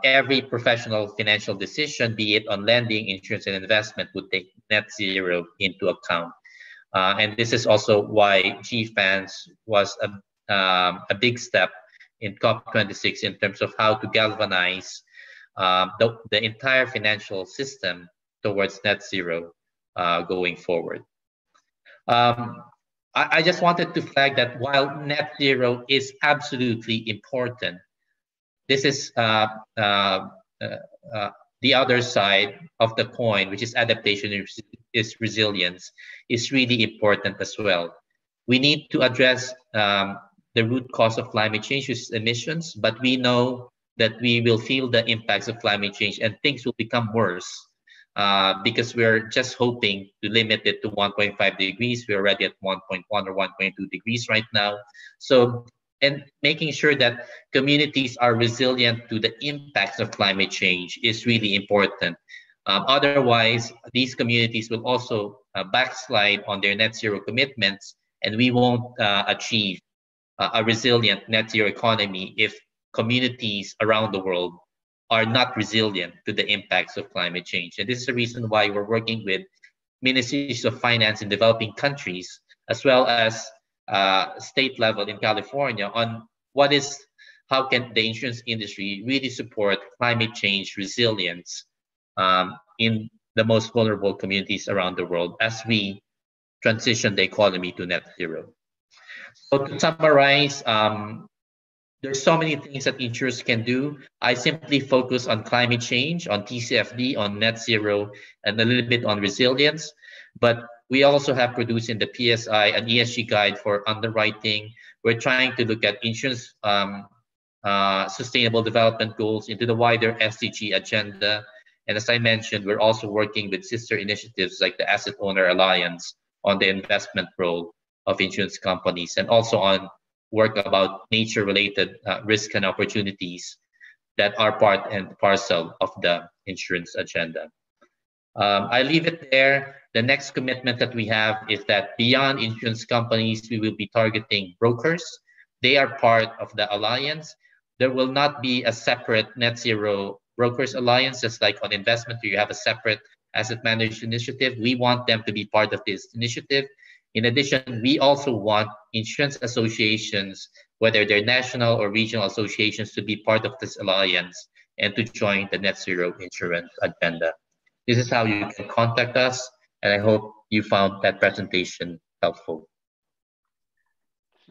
every professional financial decision, be it on lending, insurance, and investment, would take net zero into account. And this is also why GFANS was a big step in COP26 in terms of how to galvanize the entire financial system towards net zero going forward. I just wanted to flag that while net zero is absolutely important, this is the other side of the coin, which is adaptation and is resilience is really important as well. We need to address the root cause of climate change, which is emissions, but we know that we will feel the impacts of climate change and things will become worse because we're just hoping to limit it to 1.5 degrees. We're already at 1.1 or 1.2 degrees right now. So, and making sure that communities are resilient to the impacts of climate change is really important. Otherwise, these communities will also backslide on their net zero commitments, and we won't achieve a resilient net zero economy if communities around the world are not resilient to the impacts of climate change. And this is the reason why we're working with ministries of finance in developing countries, as well as state level in California, on how can the insurance industry really support climate change resilience in the most vulnerable communities around the world as we transition the economy to net zero. So to summarize, there's so many things that insurers can do. I simply focus on climate change, on TCFD, on net zero, and a little bit on resilience. But we also have produced in the PSI an ESG guide for underwriting. We're trying to look at insurance sustainable development goals into the wider SDG agenda. And as I mentioned, we're also working with sister initiatives like the Asset Owner Alliance on the investment role of insurance companies, and also on work about nature-related risk and opportunities that are part and parcel of the insurance agenda. I leave it there. The next commitment that we have is that beyond insurance companies, we will be targeting brokers. They are part of the alliance. There will not be a separate net zero brokers alliance, just like on investment, where you have a separate asset management initiative. We want them to be part of this initiative. In addition, we also want insurance associations, whether they're national or regional associations, to be part of this alliance and to join the net zero insurance agenda. This is how you can contact us, and I hope you found that presentation helpful.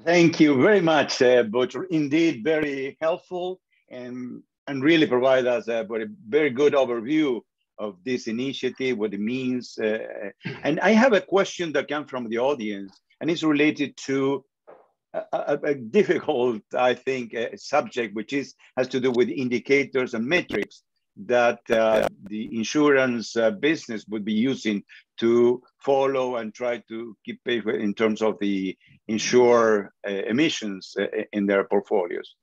Thank you very much, Butch. Indeed, very helpful and really provide us a very good overview of this initiative, what it means. And I have a question that comes from the audience, and it's related to a difficult, I think, subject, which has to do with indicators and metrics that the insurance business would be using to follow and try to keep pace in terms of the insured emissions in their portfolios.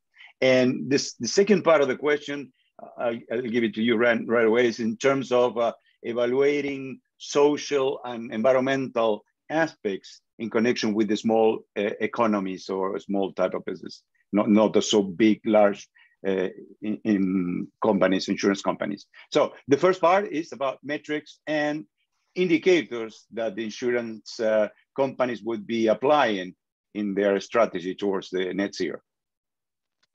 And the second part of the question, I'll give it to you right away, is in terms of evaluating social and environmental aspects in connection with the small economies or small type of business, not the so big, large in companies, insurance companies. So the first part is about metrics and indicators that the insurance companies would be applying in their strategy towards the net zero.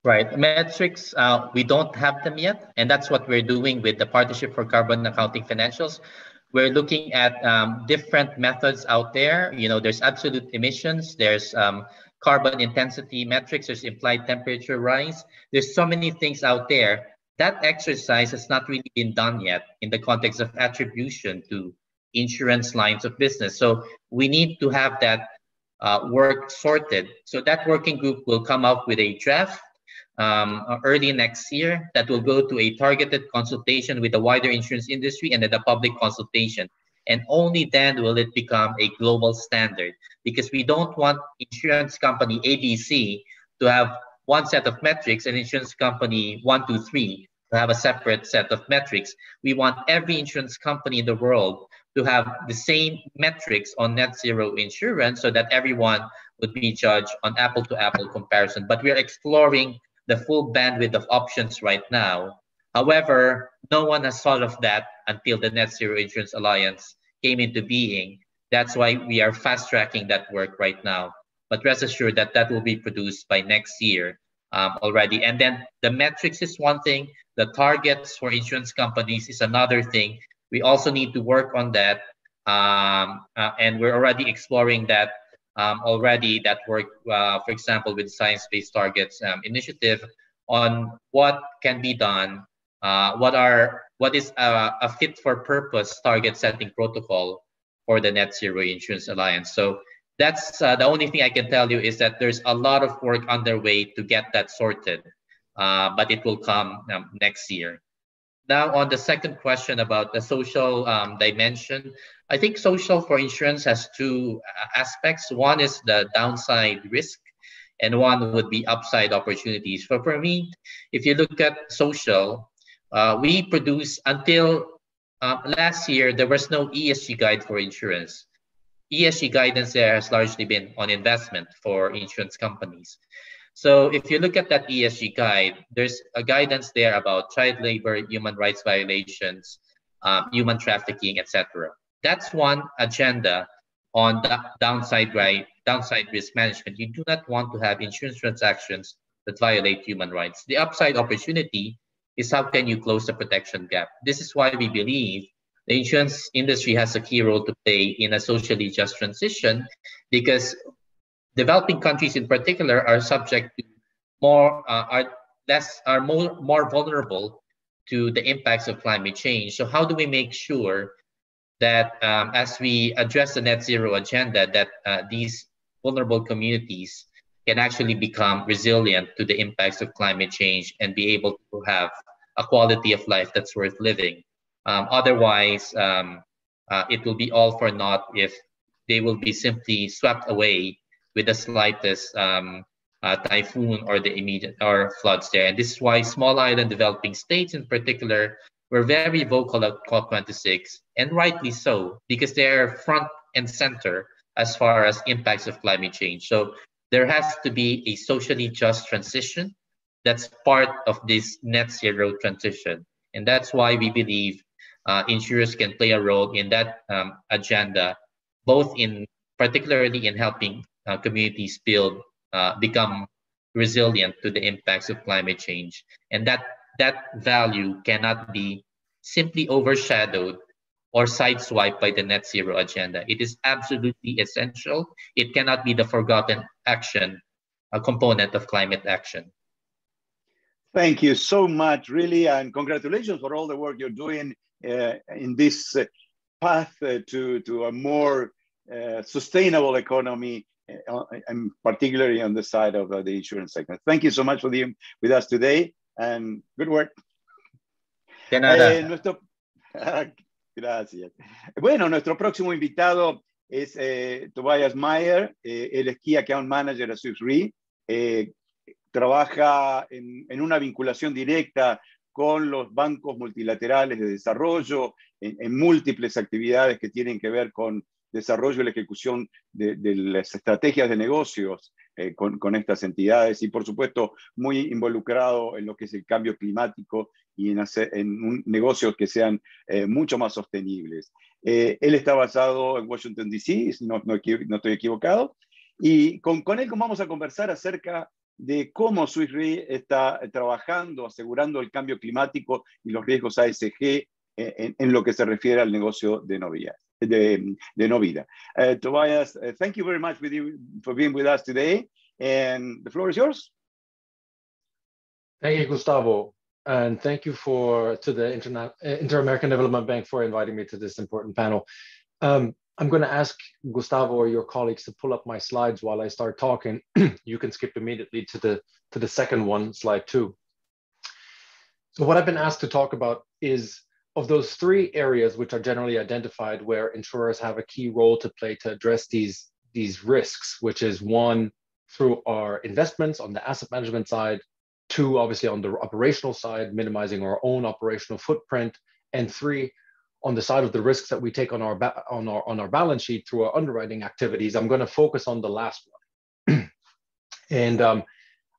Right, metrics, we don't have them yet, and that's what we're doing with the Partnership for Carbon Accounting Financials. We're looking at different methods out there. You know, there's absolute emissions, there's carbon intensity metrics, there's implied temperature rise. There's so many things out there. That exercise has not really been done yet in the context of attribution to insurance lines of business. So we need to have that work sorted. So that working group will come up with a draft early next year that will go to a targeted consultation with the wider insurance industry and then the public consultation. And only then will it become a global standard, because we don't want insurance company ABC to have one set of metrics and insurance company 1, 2, 3 to have a separate set of metrics. We want every insurance company in the world to have the same metrics on net zero insurance so that everyone would be judged on apple-to-apple comparison. But we are exploring the full bandwidth of options right now. However, no one has thought of that until the Net Zero Insurance Alliance came into being. That's why we are fast-tracking that work right now. But rest assured that that will be produced by next year already. And then the metrics is one thing. The targets for insurance companies is another thing. We also need to work on that. And we're already exploring that already, that work, for example, with Science-Based Targets initiative on what can be done, what is a fit-for-purpose target setting protocol for the Net Zero Insurance Alliance. So that's the only thing I can tell you is that there's a lot of work underway to get that sorted, but it will come next year. Now, on the second question about the social dimension, I think social for insurance has two aspects. One is the downside risk, and one would be upside opportunities. For me, if you look at social, we produce until last year, there was no ESG guide for insurance. ESG guidance there has largely been on investment for insurance companies. So if you look at that ESG guide, there's a guidance there about child labor, human rights violations, human trafficking, etc. That's one agenda on the downside risk management. You do not want to have insurance transactions that violate human rights. The upside opportunity is how can you close the protection gap. This is why we believe the insurance industry has a key role to play in a socially just transition, because developing countries in particular are subject to more vulnerable to the impacts of climate change. So how do we make sure that as we address the net zero agenda, that these vulnerable communities can actually become resilient to the impacts of climate change and be able to have a quality of life that's worth living? Otherwise, it will be all for naught if they will be simply swept away with the slightest typhoon or the immediate or floods there. And this is why small island developing states in particular were very vocal at COP26, and rightly so, because they're front and center as far as impacts of climate change. So there has to be a socially just transition that's part of this net zero transition. And that's why we believe insurers can play a role in that agenda, both particularly in helping communities become resilient to the impacts of climate change. And that value cannot be simply overshadowed or sideswiped by the net zero agenda. It is absolutely essential. It cannot be the forgotten action, a component of climate action. Thank you so much, really, and congratulations for all the work you're doing in this path to a more sustainable economy, and particularly on the side of the insurance segment. Thank you so much for being with us today, and good work. De nada. Gracias. Bueno, nuestro próximo invitado es Tobias Meyer. Él es Key Account Manager de Swiss Re. Trabaja en una vinculación directa con los bancos multilaterales de desarrollo, en múltiples actividades que tienen que ver con desarrollo y la ejecución de las estrategias de negocios con estas entidades, y por supuesto muy involucrado en lo que es el cambio climático y en negocios que sean mucho más sostenibles. Él está basado en Washington, D.C., no estoy equivocado, y con él vamos a conversar acerca de cómo Swiss Re está trabajando, asegurando el cambio climático y los riesgos ASG en lo que se refiere al negocio de no vida. Tobias, thank you very much for being with us today, and the floor is yours. Thank you, Gustavo, and thank you to the Inter-American Development Bank for inviting me to this important panel. I'm going to ask Gustavo or your colleagues to pull up my slides while I start talking. You can skip immediately to the second one, slide 2. So what I've been asked to talk about is of those 3 areas which are generally identified where insurers have a key role to play to address these risks, which is 1, through our investments on the asset management side, 2, obviously on the operational side, minimizing our own operational footprint, and 3, on the side of the risks that we take on our balance sheet through our underwriting activities. I'm going to focus on the last one. And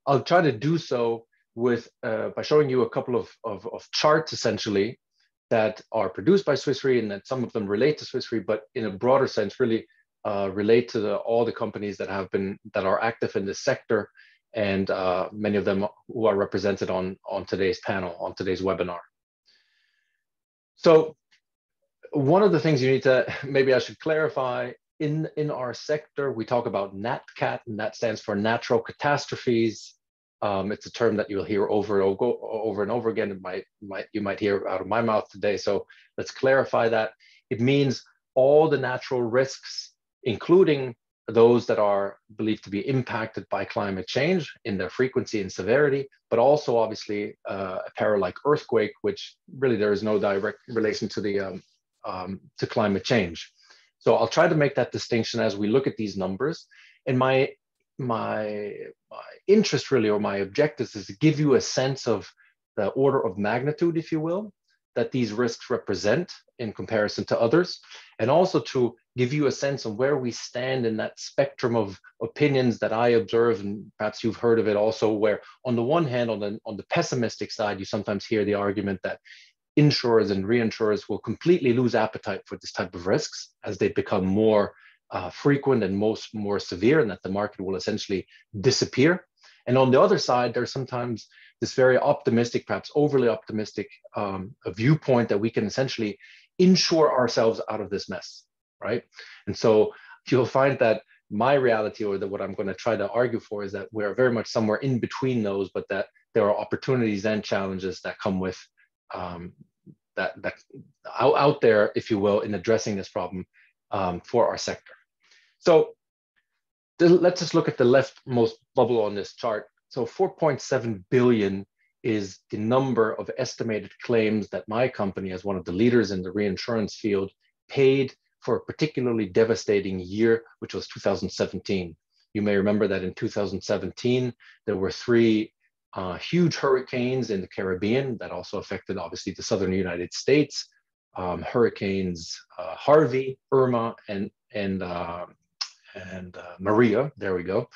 I'll try to do so by showing you a couple of charts, essentially, that are produced by Swiss Re, and that some of them relate to Swiss Re, but in a broader sense, really relate to all the companies that are active in this sector, and many of them who are represented on today's panel, on today's webinar. So one of the things you need to, maybe I should clarify, in our sector, we talk about NatCat, and that stands for natural catastrophes. It's a term that you'll hear over and over again. You might hear out of my mouth today. So let's clarify that. It means all the natural risks, including those that are believed to be impacted by climate change in their frequency and severity, but also obviously a peril like earthquake, which really there is no direct relation to the to climate change. So I'll try to make that distinction as we look at these numbers. And my interest really, or my objective, is to give you a sense of the order of magnitude, if you will, that these risks represent in comparison to others, and also to give you a sense of where we stand in that spectrum of opinions that I observe, and perhaps you've heard of it also, where on the one hand, on the pessimistic side, you sometimes hear the argument that insurers and reinsurers will completely lose appetite for this type of risks as they become more frequent and more severe, and that the market will essentially disappear. And on the other side, there's sometimes this very optimistic, perhaps overly optimistic a viewpoint that we can essentially insure ourselves out of this mess, right? And so you'll find that my reality, or that what I'm going to try to argue for, is that we're very much somewhere in between those, but that there are opportunities and challenges that come with that out there, if you will, in addressing this problem for our sector. So let's just look at the leftmost bubble on this chart. So 4.7 billion is the number of estimated claims that my company, as one of the leaders in the reinsurance field, paid for a particularly devastating year, which was 2017. You may remember that in 2017, there were three huge hurricanes in the Caribbean that also affected, obviously, the southern United States. Hurricanes Harvey, Irma, and Maria. There we go.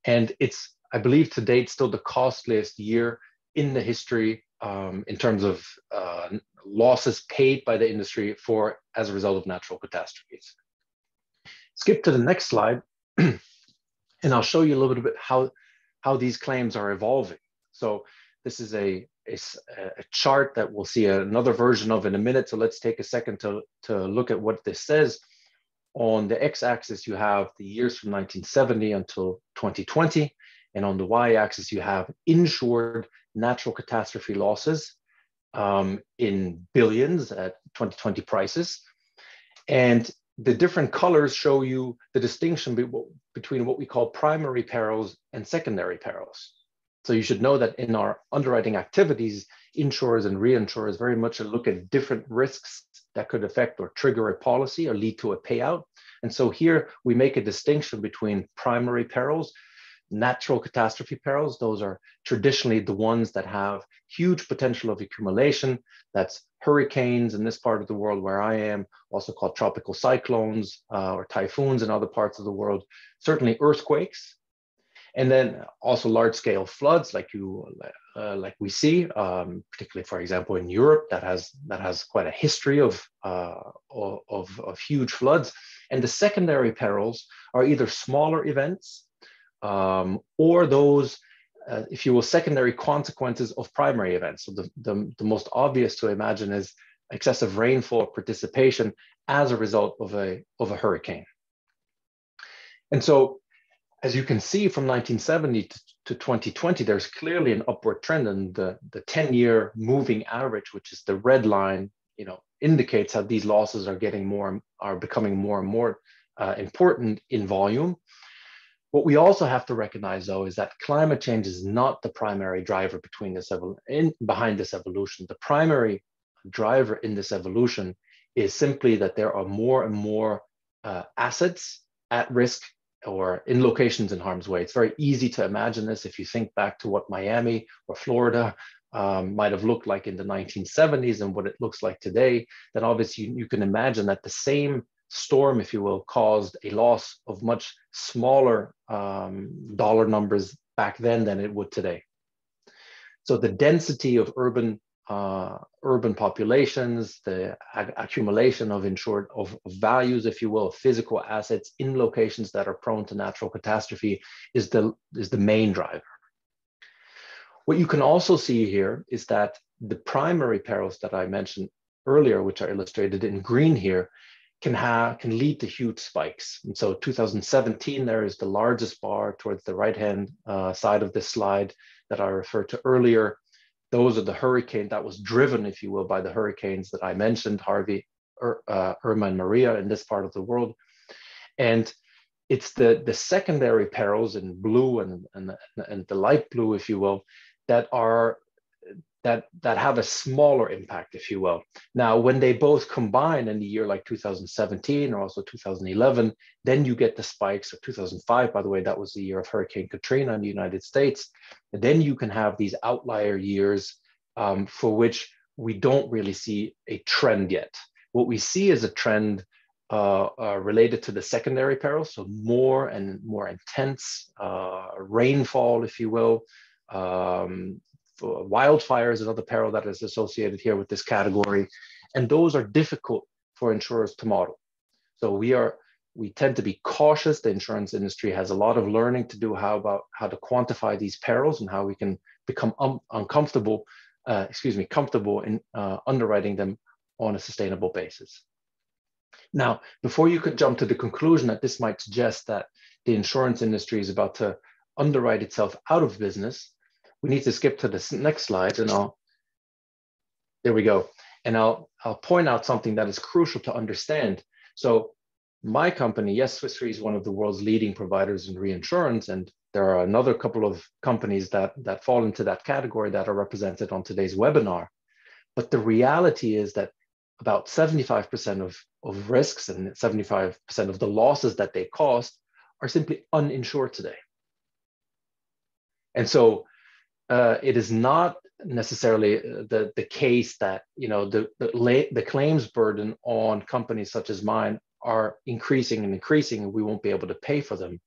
And it's, I believe, to date still the costliest year in the history in terms of losses paid by the industry as a result of natural catastrophes. Skip to the next slide, and I'll show you a little bit how these claims are evolving. So this is a chart that we'll see another version of in a minute. So let's take a second to look at what this says. On the x-axis, you have the years from 1970 until 2020. And on the y-axis, you have insured natural catastrophe losses in billions at 2020 prices. And the different colors show you the distinction between what we call primary perils and secondary perils. So you should know that in our underwriting activities, insurers and reinsurers very much look at different risks that could affect or trigger a policy or lead to a payout. And so here we make a distinction between primary perils, natural catastrophe perils. Those are traditionally the ones that have huge potential of accumulation. That's hurricanes in this part of the world where I am, also called tropical cyclones or typhoons in other parts of the world, certainly earthquakes. And then also large-scale floods, like we see, particularly, for example, in Europe, that has quite a history of huge floods. And the secondary perils are either smaller events or those, if you will, secondary consequences of primary events. So the most obvious to imagine is excessive rainfall precipitation as a result of a hurricane. And so, as you can see, from 1970 to 2020, there's clearly an upward trend, and the 10-year moving average, which is the red line, indicates how these losses are becoming more and more important in volume. What we also have to recognize, though, is that climate change is not the primary driver behind this evolution. The primary driver in this evolution is simply that there are more and more assets at risk or in locations in harm's way. It's very easy to imagine this if you think back to what Miami or Florida might have looked like in the 1970s and what it looks like today. Then obviously you can imagine that the same storm, if you will, caused a loss of much smaller dollar numbers back then than it would today. So the density of urban populations, the accumulation of values, if you will, of physical assets in locations that are prone to natural catastrophe is the main driver. What you can also see here is that the primary perils that I mentioned earlier, which are illustrated in green here, can lead to huge spikes. And so 2017, there is the largest bar towards the right-hand side of this slide that I referred to earlier. Those are the hurricane that was driven, if you will, by the hurricanes that I mentioned, Harvey, Irma and Maria in this part of the world. And it's the secondary perils in blue and the light blue, if you will, that have a smaller impact, if you will. Now, when they both combine in the year like 2017 or also 2011, then you get the spikes of 2005. By the way, that was the year of Hurricane Katrina in the United States. And then you can have these outlier years for which we don't really see a trend yet. What we see is a trend related to the secondary perils, so more and more intense rainfall, if you will. Wildfire is another peril that is associated here with this category, and those are difficult for insurers to model. So we tend to be cautious. The insurance industry has a lot of learning to do how to quantify these perils and how we can become comfortable in underwriting them on a sustainable basis. Now, before you could jump to the conclusion that this might suggest that the insurance industry is about to underwrite itself out of business, we need to skip to the next slide, and there we go. And I'll point out something that is crucial to understand. So my company, yes, Swiss Re is one of the world's leading providers in reinsurance, and there are another couple of companies that fall into that category that are represented on today's webinar. But the reality is that about 75% of risks and 75% of the losses that they cost are simply uninsured today. And so it is not necessarily the case that the claims burden on companies such as mine are increasing and increasing, and we won't be able to pay for them.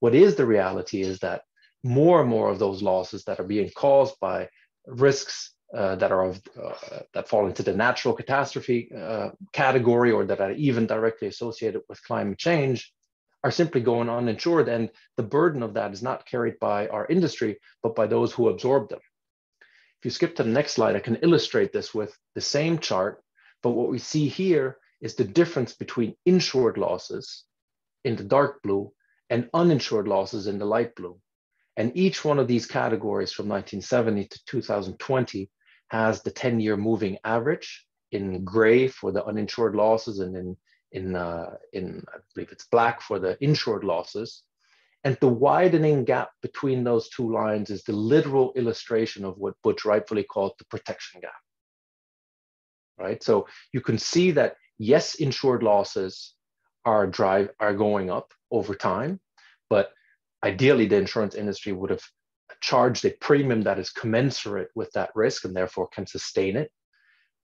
What is the reality is that more and more of those losses that are being caused by risks that fall into the natural catastrophe category, or that are even directly associated with climate change, are simply going uninsured, and the burden of that is not carried by our industry, but by those who absorb them. If you skip to the next slide, I can illustrate this with the same chart, but what we see here is the difference between insured losses in the dark blue and uninsured losses in the light blue. And each one of these categories from 1970 to 2020 has the 10-year moving average in gray for the uninsured losses, and in I believe it's black for the insured losses. And the widening gap between those two lines is the literal illustration of what Butch rightfully called the protection gap, right? So you can see that, yes, insured losses are going up over time, but ideally the insurance industry would have charged a premium that is commensurate with that risk and therefore can sustain it.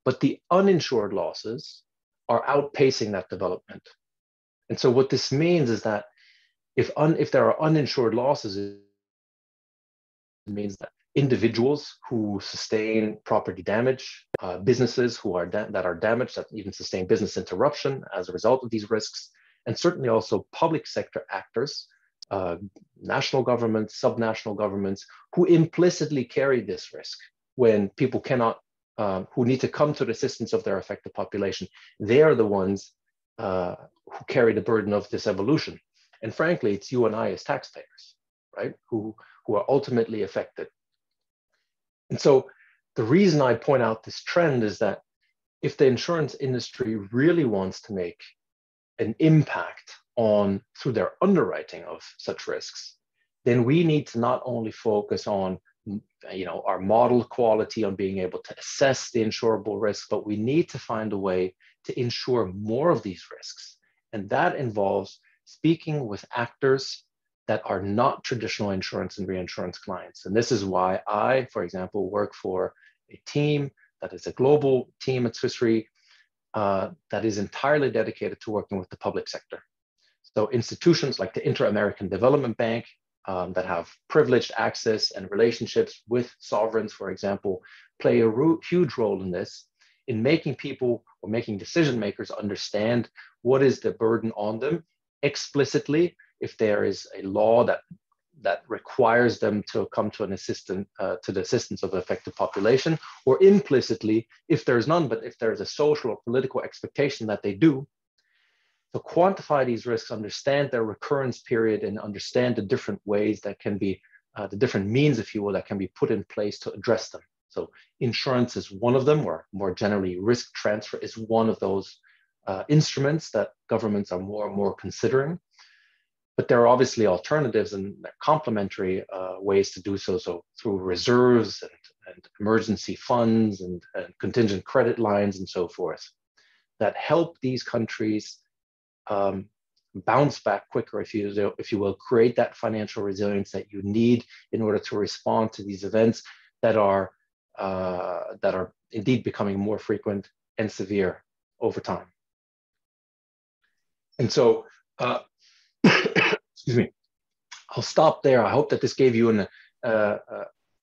But the uninsured losses are outpacing that development. And so what this means is that if there are uninsured losses, it means that individuals who sustain property damage, businesses that are damaged, that even sustain business interruption as a result of these risks, and certainly also public sector actors, national governments, subnational governments, who implicitly carry this risk when people cannot, who need to come to the assistance of their affected population. They are the ones who carry the burden of this evolution. And frankly, it's you and I as taxpayers, right, who are ultimately affected. And so the reason I point out this trend is that if the insurance industry really wants to make an impact through their underwriting of such risks, then we need to not only focus on our model quality, on being able to assess the insurable risks, but we need to find a way to insure more of these risks. And that involves speaking with actors that are not traditional insurance and reinsurance clients. And this is why I, for example, work for a team that is a global team at Swiss Re that is entirely dedicated to working with the public sector. So institutions like the Inter-American Development Bank that have privileged access and relationships with sovereigns, for example, play a huge role in this, in making people or making decision makers understand what is the burden on them explicitly, if there is a law that requires them to come to the assistance of the affected population, or implicitly, if there's none, but if there's a social or political expectation that they do, to quantify these risks, understand their recurrence period, and understand the different ways that can be, the different means, if you will, that can be put in place to address them. So insurance is one of them, or more generally, risk transfer is one of those instruments that governments are more and more considering. But there are obviously alternatives and complementary ways to do so. So through reserves and emergency funds and contingent credit lines and so forth, that help these countries bounce back quicker, if you will, create that financial resilience that you need in order to respond to these events that are indeed becoming more frequent and severe over time. And so, excuse me, I'll stop there. I hope that this gave you an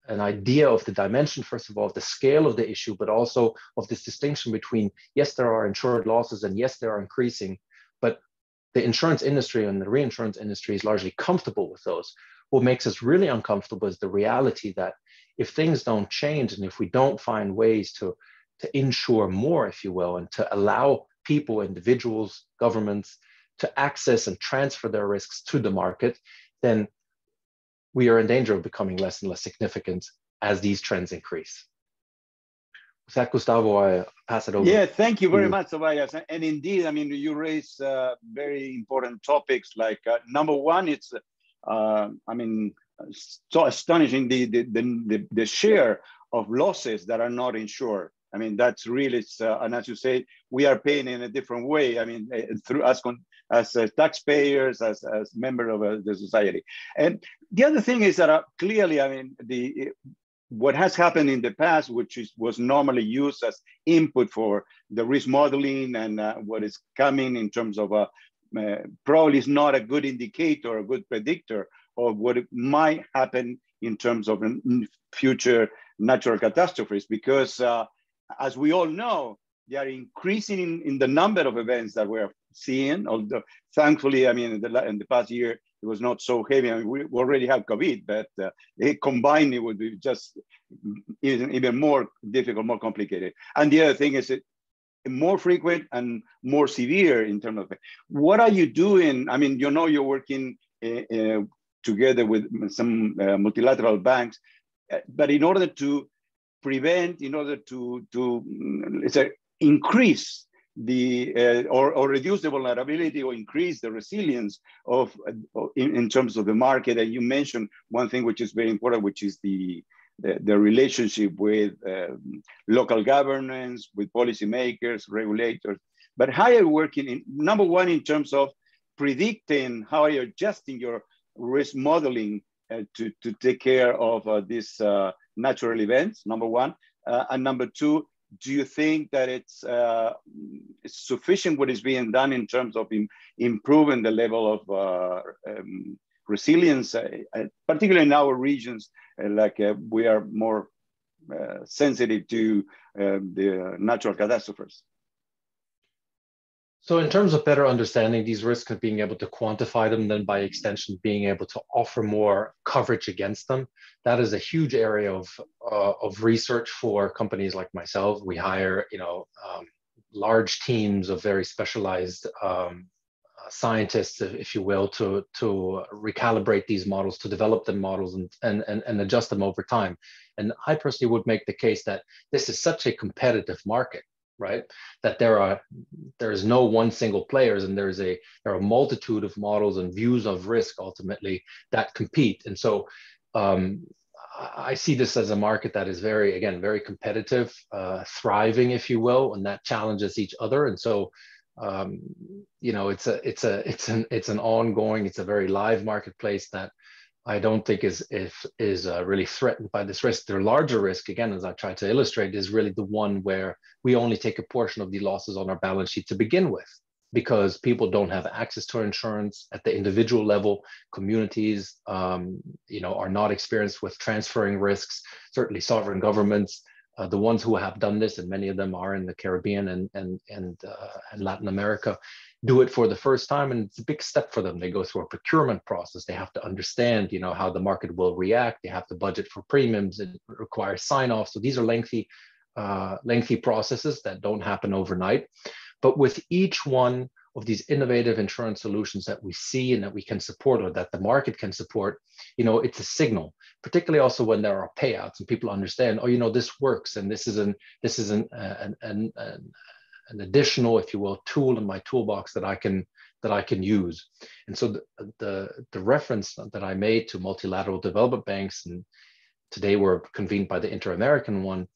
idea of the dimension, first of all, of the scale of the issue, but also of this distinction between, yes, there are insured losses and yes, they are increasing, but the insurance industry and the reinsurance industry is largely comfortable with those. What makes us really uncomfortable is the reality that if things don't change and if we don't find ways to insure more, if you will, and to allow people, individuals, governments to access and transfer their risks to the market, then we are in danger of becoming less and less significant as these trends increase. With that, Gustavo, I pass it over. Yeah, thank you very much, Tobias. And indeed, I mean, you raise very important topics like number one, it's, I mean, so astonishing the share of losses that are not insured. I mean, that's really, and as you say, we are paying in a different way. I mean, through us as taxpayers, as members of the society. And the other thing is that clearly, I mean, what has happened in the past, which was normally used as input for the risk modeling and what is coming in terms of probably is not a good indicator, a good predictor of what might happen in terms of future natural catastrophes, because as we all know, they are increasing in the number of events that we're seeing. Although, thankfully, I mean, in the past year, it was not so heavy. I mean, we already have COVID, but combined, it would be just even more difficult, more complicated. And the other thing is more frequent and more severe in terms of what are you doing? I mean, you know, you're working together with some multilateral banks, but in order to prevent, in order to let's say, increase the or reduce the vulnerability or increase the resilience of in terms of the market. And you mentioned one thing which is very important, which is the relationship with local governance, with policymakers, regulators. But how are you working in, number one, in terms of predicting, how are you adjusting your risk modeling to take care of these natural events, number one. And number two, do you think that it's sufficient what is being done in terms of improving the level of resilience, particularly in our regions, we are more sensitive to the natural catastrophes? So in terms of better understanding these risks and being able to quantify them, then by extension, being able to offer more coverage against them, that is a huge area of research for companies like myself. We hire, large teams of very specialized scientists, if you will, to recalibrate these models, to develop the models and adjust them over time. And I personally would make the case that this is such a competitive market, right? That there is no one single players, and there are a multitude of models and views of risk ultimately that compete. And so I see this as a market that is very competitive, thriving, if you will, and that challenges each other. And so it's an ongoing, it's a very live marketplace that I don't think is really threatened by this risk. Their larger risk, again, as I tried to illustrate, is really the one where we only take a portion of the losses on our balance sheet to begin with, because people don't have access to insurance at the individual level. Communities, are not experienced with transferring risks. Certainly, sovereign governments, the ones who have done this, and many of them are in the Caribbean and Latin America, do it for the first time, and it's a big step for them. They go through a procurement process. They have to understand, how the market will react. They have to budget for premiums. It requires sign-off. So these are lengthy processes that don't happen overnight. But with each one of these innovative insurance solutions that we see and that we can support, or that the market can support, it's a signal, particularly also when there are payouts and people understand, this works, and this is an additional, if you will, tool in my toolbox that I can use. And so the reference that I made to multilateral development banks, and today we're convened by the Inter-American one,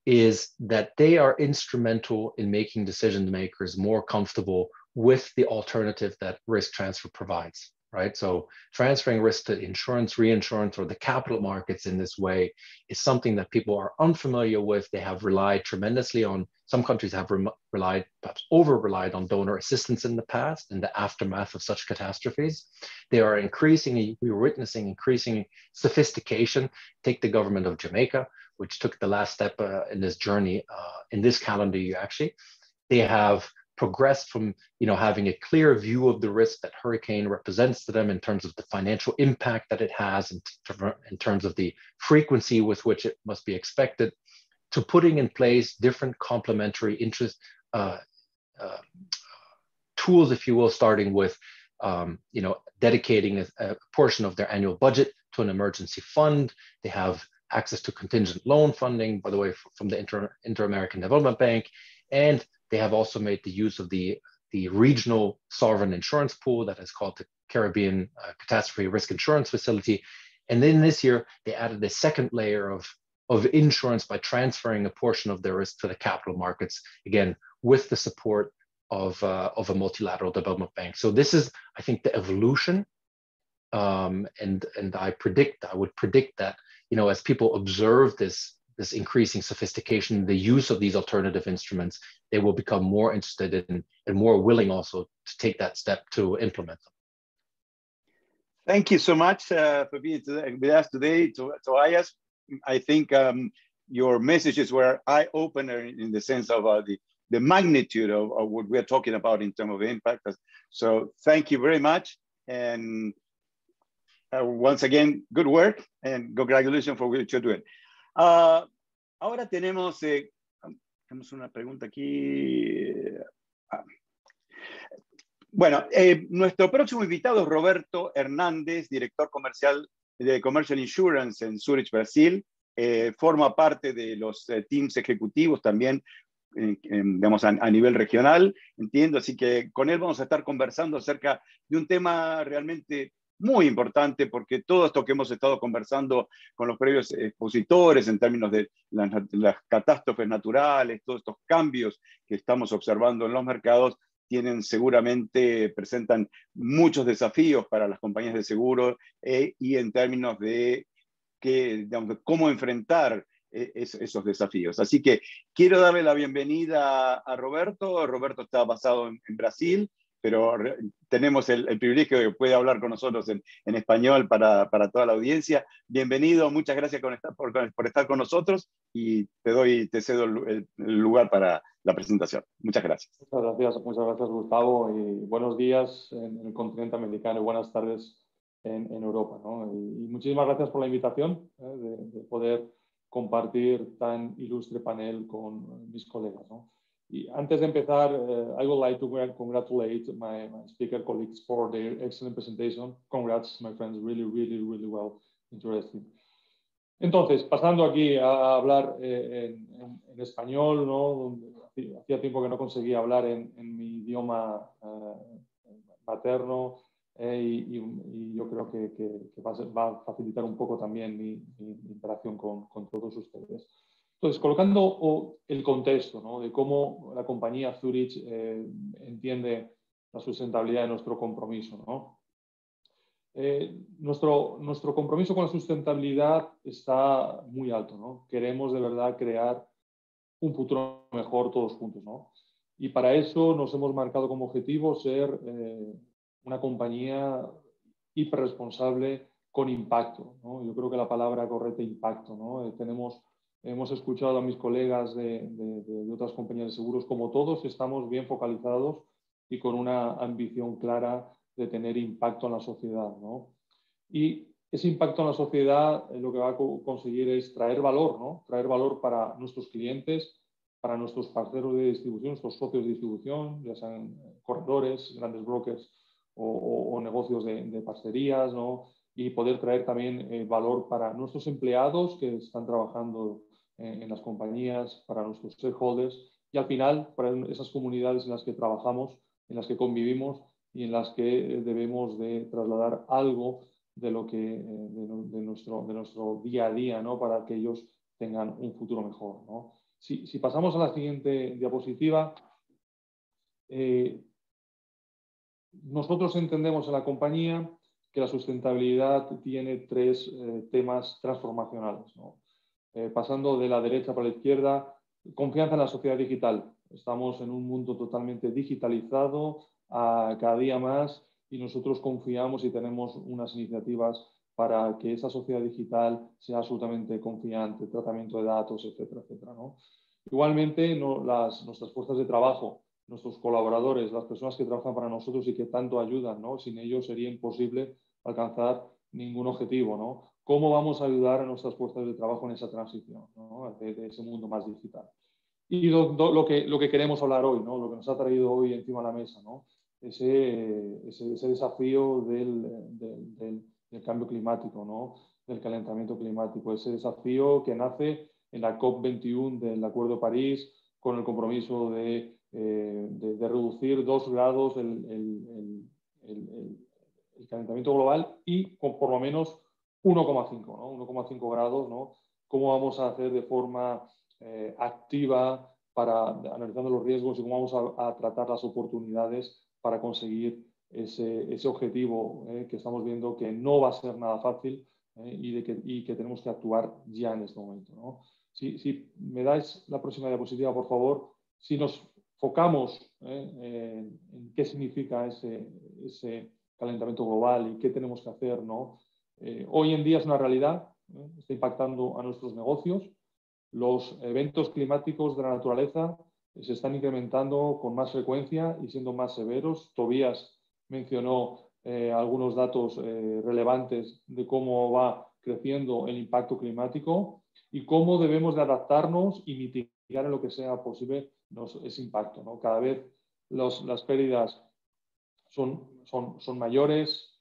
is that they are instrumental in making decision makers more comfortable with the alternative that risk transfer provides, right? So transferring risk to insurance, reinsurance, or the capital markets in this way is something that people are unfamiliar with. They have relied tremendously on, some countries have relied, perhaps over-relied on donor assistance in the past, in the aftermath of such catastrophes. They are increasingly, we are witnessing increasing sophistication. Take the government of Jamaica, which took the last step in this journey in this calendar year, actually. They have progressed from having a clear view of the risk that hurricane represents to them in terms of the financial impact that it has, in terms of the frequency with which it must be expected, to putting in place different complementary interest tools, if you will, starting with dedicating a portion of their annual budget to an emergency fund. They have access to contingent loan funding, by the way, from the Inter-American Development Bank. And they have also made the use of the regional sovereign insurance pool that is called the Caribbean Catastrophe Risk Insurance Facility. And then this year, they added a second layer of insurance by transferring a portion of their risk to the capital markets, again, with the support of a multilateral development bank. So this is, I think, the evolution. And I would predict that, as people observe this increasing sophistication, the use of these alternative instruments, they will become more interested in and more willing also to take that step to implement them. Thank you so much for being with us today, Tobias. I think your messages were eye-opener in the sense of the magnitude of what we're talking about in terms of impact. So thank you very much. And once again, good work and congratulations for what you're doing. Ahora tenemos una pregunta aquí. Bueno, nuestro próximo invitado es Roberto Hernández, director comercial de Commercial Insurance en Zurich, Brasil. Forma parte de los teams ejecutivos también, digamos, a nivel regional, entiendo. Así que con él vamos a estar conversando acerca de un tema realmente muy importante, porque todo esto que hemos estado conversando con los previos expositores en términos de las catástrofes naturales, todos estos cambios que estamos observando en los mercados, presentan muchos desafíos para las compañías de seguro y en términos de cómo enfrentar esos desafíos. Así que quiero darle la bienvenida a Roberto. Roberto está basado en Brasil, pero tenemos el privilegio de que puede hablar con nosotros en español para toda la audiencia. Bienvenido, muchas gracias por estar con nosotros y te cedo el lugar para la presentación. Muchas gracias. Muchas gracias Gustavo, y buenos días en el continente americano y buenas tardes en Europa, ¿no? Y muchísimas gracias por la invitación de poder compartir tan ilustre panel con mis colegas, ¿no? Y antes de empezar, I would like to congratulate my speaker colleagues for their excellent presentation. Congrats, my friends, really well interesting. Entonces, pasando aquí a hablar en español, ¿no? Hacía tiempo que no conseguía hablar en mi idioma materno, y yo creo que va a facilitar un poco también mi interacción con todos ustedes. Entonces, colocando el contexto, ¿no?, de cómo la compañía Zurich entiende la sustentabilidad de nuestro compromiso, ¿no? Nuestro compromiso con la sustentabilidad está muy alto, ¿no? Queremos de verdad crear un futuro mejor todos juntos, ¿no? Y para eso nos hemos marcado como objetivo ser una compañía hiperresponsable con impacto, ¿no? Yo creo que la palabra correcta es impacto, ¿no? Hemos escuchado a mis colegas de otras compañías de seguros, como todos estamos bien focalizados y con una ambición clara de tener impacto en la sociedad, ¿no? Y ese impacto en la sociedad lo que va a conseguir es traer valor, ¿no? Traer valor para nuestros clientes, para nuestros parceros de distribución, nuestros socios de distribución, ya sean corredores, grandes brokers o negocios de parcerías, ¿no? Y poder traer también valor para nuestros empleados que están trabajando en las compañías, para nuestros stakeholders y al final para esas comunidades en las que trabajamos, en las que convivimos y en las que debemos de trasladar algo de lo que de nuestro día a día, ¿no? Para que ellos tengan un futuro mejor, ¿no? Si pasamos a la siguiente diapositiva, nosotros entendemos en la compañía que la sustentabilidad tiene tres temas transformacionales, ¿no? Pasando de la derecha para la izquierda, confianza en la sociedad digital. Estamos en un mundo totalmente digitalizado, cada día más, y nosotros confiamos y tenemos unas iniciativas para que esa sociedad digital sea absolutamente confiante, tratamiento de datos, etcétera, etcétera, ¿no? Igualmente, nuestras fuerzas de trabajo, nuestros colaboradores, las personas que trabajan para nosotros y que tanto ayudan, ¿no? Sin ellos sería imposible alcanzar ningún objetivo, ¿no? ¿Cómo vamos a ayudar a nuestras fuerzas de trabajo en esa transición, ¿no? de ese mundo más digital? Y lo que queremos hablar hoy, ¿no? Lo que nos ha traído hoy encima de la mesa, ¿no? Ese desafío del cambio climático, ¿no? Del calentamiento climático, ese desafío que nace en la COP21 del Acuerdo de París con el compromiso de reducir 2 grados el calentamiento global y con por lo menos 1,5, ¿no? 1,5 grados, ¿no? ¿Cómo vamos a hacer de forma activa analizando los riesgos y cómo vamos a tratar las oportunidades para conseguir ese objetivo que estamos viendo que no va a ser nada fácil y que tenemos que actuar ya en este momento, ¿no? Si me dais la próxima diapositiva, por favor, si nos focamos en qué significa ese calentamiento global y qué tenemos que hacer, ¿no? Hoy en día es una realidad, está impactando a nuestros negocios. Los eventos climáticos de la naturaleza se están incrementando con más frecuencia y siendo más severos. Tobías mencionó algunos datos relevantes de cómo va creciendo el impacto climático y cómo debemos de adaptarnos y mitigar en lo que sea posible ese impacto, ¿no? Cada vez las pérdidas son mayores.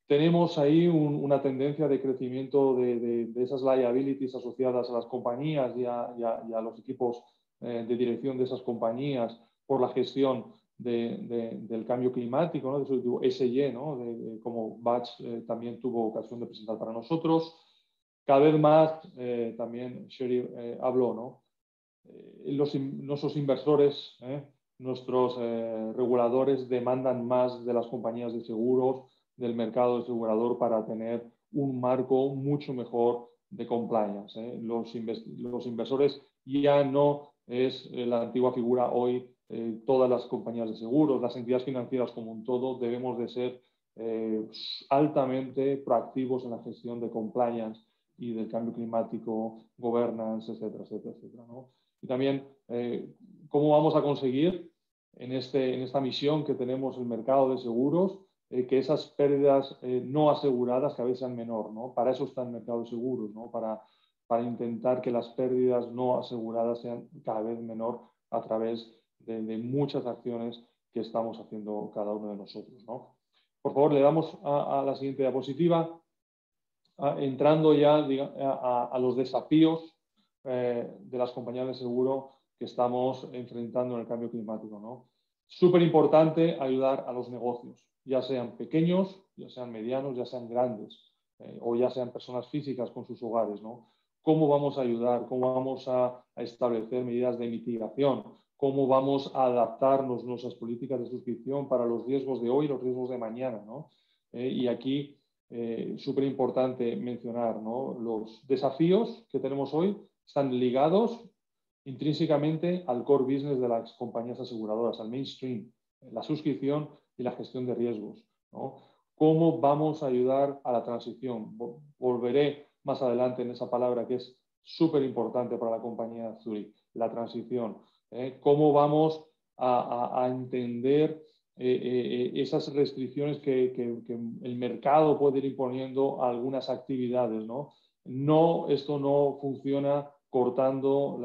Tenemos ahí una tendencia de crecimiento de esas liabilities asociadas a las compañías y a los equipos de dirección de esas compañías por la gestión del cambio climático, ¿no? De su SIE, ¿no? Como Batch también tuvo ocasión de presentar para nosotros. Cada vez más, también Sherry habló, ¿no? Nuestros inversores, nuestros reguladores demandan más de las compañías de seguros, del mercado asegurador para tener un marco mucho mejor de compliance. Los inversores ya no es la antigua figura hoy, todas las compañías de seguros, las entidades financieras como un todo, debemos de ser altamente proactivos en la gestión de compliance y del cambio climático, governance, etcétera, etcétera, etcétera, ¿no? Y también cómo vamos a conseguir en esta misión que tenemos el mercado de seguros, que esas pérdidas no aseguradas cada vez sean menor, ¿no? Para eso está el mercado de seguros, ¿no? Para intentar que las pérdidas no aseguradas sean cada vez menor a través de muchas acciones que estamos haciendo cada uno de nosotros, ¿no? Por favor, le damos a la siguiente diapositiva, entrando ya a los desafíos de las compañías de seguro que estamos enfrentando en el cambio climático, ¿no? Súper importante ayudar a los negocios, ya sean pequeños, ya sean medianos, ya sean grandes, o ya sean personas físicas con sus hogares, ¿no? ¿Cómo vamos a ayudar? ¿Cómo vamos a establecer medidas de mitigación? ¿Cómo vamos a adaptarnos nuestras políticas de suscripción para los riesgos de hoy y los riesgos de mañana, ¿no? Y aquí, súper importante mencionar, ¿no? Los desafíos que tenemos hoy están ligados intrínsecamente al core business de las compañías aseguradoras, al mainstream, la suscripción y la gestión de riesgos, ¿no? ¿Cómo vamos a ayudar a la transición? Volveré más adelante en esa palabra que es súper importante para la compañía Zurich, la transición. ¿Cómo vamos a entender esas restricciones que el mercado puede ir imponiendo a algunas actividades, ¿no? Esto no funciona cortando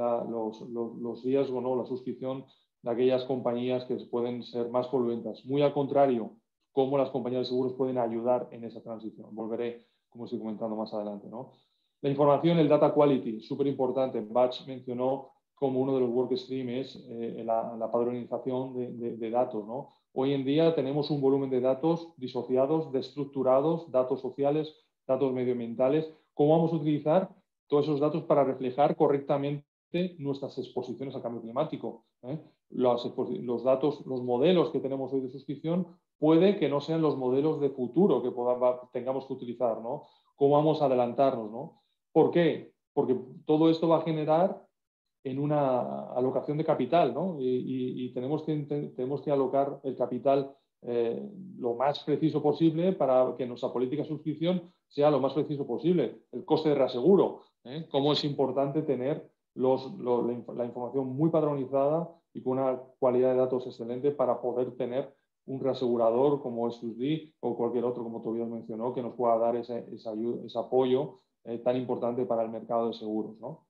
los riesgos, ¿no? La suscripción de aquellas compañías que pueden ser más poluentas. Muy al contrario, cómo las compañías de seguros pueden ayudar en esa transición. Volveré, como estoy comentando más adelante, ¿no? La información, el data quality, súper importante. Batch mencionó como uno de los work stream es la padronización de datos, ¿no? Hoy en día tenemos un volumen de datos disociados, destructurados, datos sociales, datos medioambientales. ¿Cómo vamos a utilizar todos esos datos para reflejar correctamente nuestras exposiciones al cambio climático? Los datos, los modelos que tenemos hoy de suscripción puede que no sean los modelos de futuro que tengamos que utilizar, ¿no? ¿Cómo vamos a adelantarnos, ¿no? ¿Por qué? Porque todo esto va a generar en una alocación de capital, ¿no? Y tenemos que alocar el capital lo más preciso posible para que nuestra política de suscripción sea lo más preciso posible. El coste de reaseguro, cómo es importante tener la información muy padronizada y con una calidad de datos excelente para poder tener un reasegurador como SUSD o cualquier otro, como Tobias mencionó, que nos pueda dar ese apoyo tan importante para el mercado de seguros, ¿no?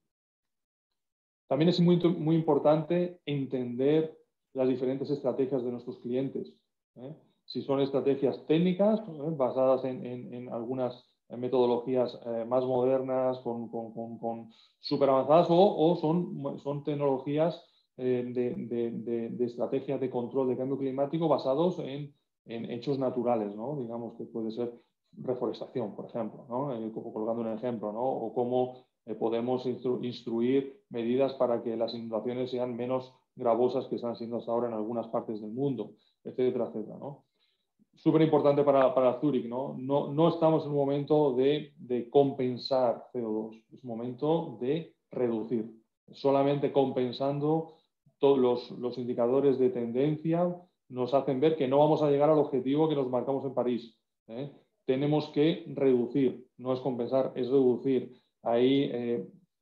También es muy importante entender las diferentes estrategias de nuestros clientes. Si son estrategias técnicas, basadas en algunas metodologías más modernas, súper avanzadas, o son tecnologías de estrategias de control de cambio climático basados en hechos naturales, ¿no? Digamos que puede ser reforestación, por ejemplo, ¿no? Colgando un ejemplo, ¿no? O cómo podemos instruir medidas para que las inundaciones sean menos gravosas que están siendo hasta ahora en algunas partes del mundo, etcétera, etcétera, ¿no? Súper importante para Zurich, ¿no? No estamos en un momento de compensar CO2, es un momento de reducir. Solamente compensando todos los indicadores de tendencia nos hacen ver que no vamos a llegar al objetivo que nos marcamos en París. Tenemos que reducir, no es compensar, es reducir. Ahí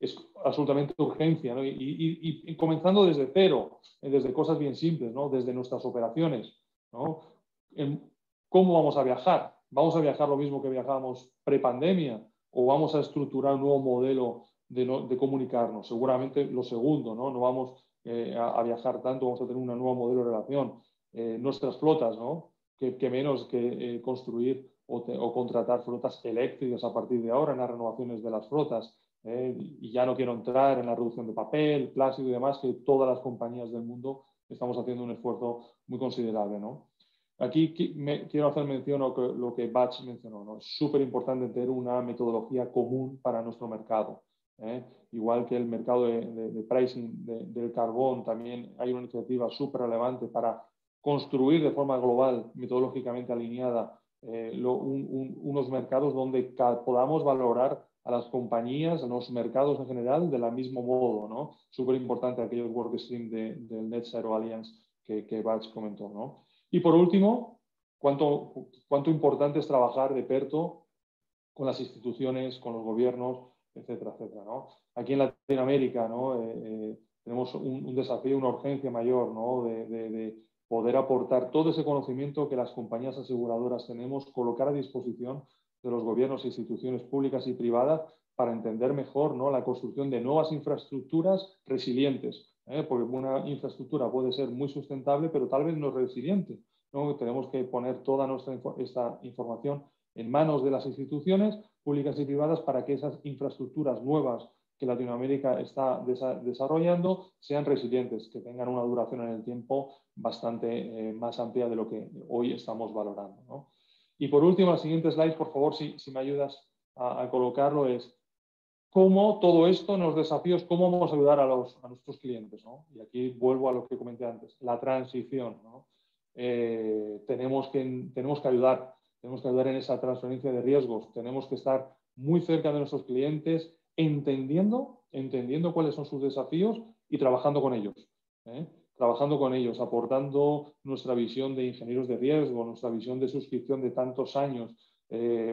es absolutamente urgencia, ¿no? Y comenzando desde cero, desde cosas bien simples, ¿no? Desde nuestras operaciones, ¿no? ¿Cómo vamos a viajar? ¿Vamos a viajar lo mismo que viajábamos prepandemia? ¿O vamos a estructurar un nuevo modelo de comunicarnos? Seguramente lo segundo, ¿no? No vamos a viajar tanto, vamos a tener un nuevo modelo de relación. Nuestras flotas, ¿no? Que menos que construir o contratar flotas eléctricas a partir de ahora en las renovaciones de las flotas. Y ya no quiero entrar en la reducción de papel, plástico y demás, que todas las compañías del mundo estamos haciendo un esfuerzo muy considerable, ¿no? Aquí quiero hacer mención a lo que Batch mencionó, ¿no? Es súper importante tener una metodología común para nuestro mercado. Igual que el mercado de pricing del carbón, también hay una iniciativa súper relevante para construir de forma global, metodológicamente alineada, unos mercados donde podamos valorar a las compañías, a los mercados en general, del mismo modo, ¿no? Súper importante aquellos work stream del Net Zero Alliance que Batch comentó, ¿no? Y por último, cuánto importante es trabajar de perto con las instituciones, con los gobiernos, etcétera, etcétera, ¿no? Aquí en Latinoamérica, ¿no? Tenemos un desafío, una urgencia mayor, ¿no? De poder aportar todo ese conocimiento que las compañías aseguradoras tenemos, colocar a disposición de los gobiernos e instituciones públicas y privadas para entender mejor, ¿no? La construcción de nuevas infraestructuras resilientes. Porque una infraestructura puede ser muy sustentable, pero tal vez no es resiliente, ¿no? Tenemos que poner toda esta información en manos de las instituciones públicas y privadas para que esas infraestructuras nuevas que Latinoamérica está desarrollando sean resilientes, que tengan una duración en el tiempo bastante más amplia de lo que hoy estamos valorando, ¿no? Y por último, la siguiente slide, por favor, si me ayudas a colocarlo, es cómo todo esto, en los desafíos, cómo vamos a ayudar a nuestros clientes, ¿no? Y aquí vuelvo a lo que comenté antes, la transición, ¿no? Tenemos que ayudar en esa transferencia de riesgos, tenemos que estar muy cerca de nuestros clientes, entendiendo cuáles son sus desafíos y trabajando con ellos. Trabajando con ellos, aportando nuestra visión de ingenieros de riesgo, nuestra visión de suscripción de tantos años,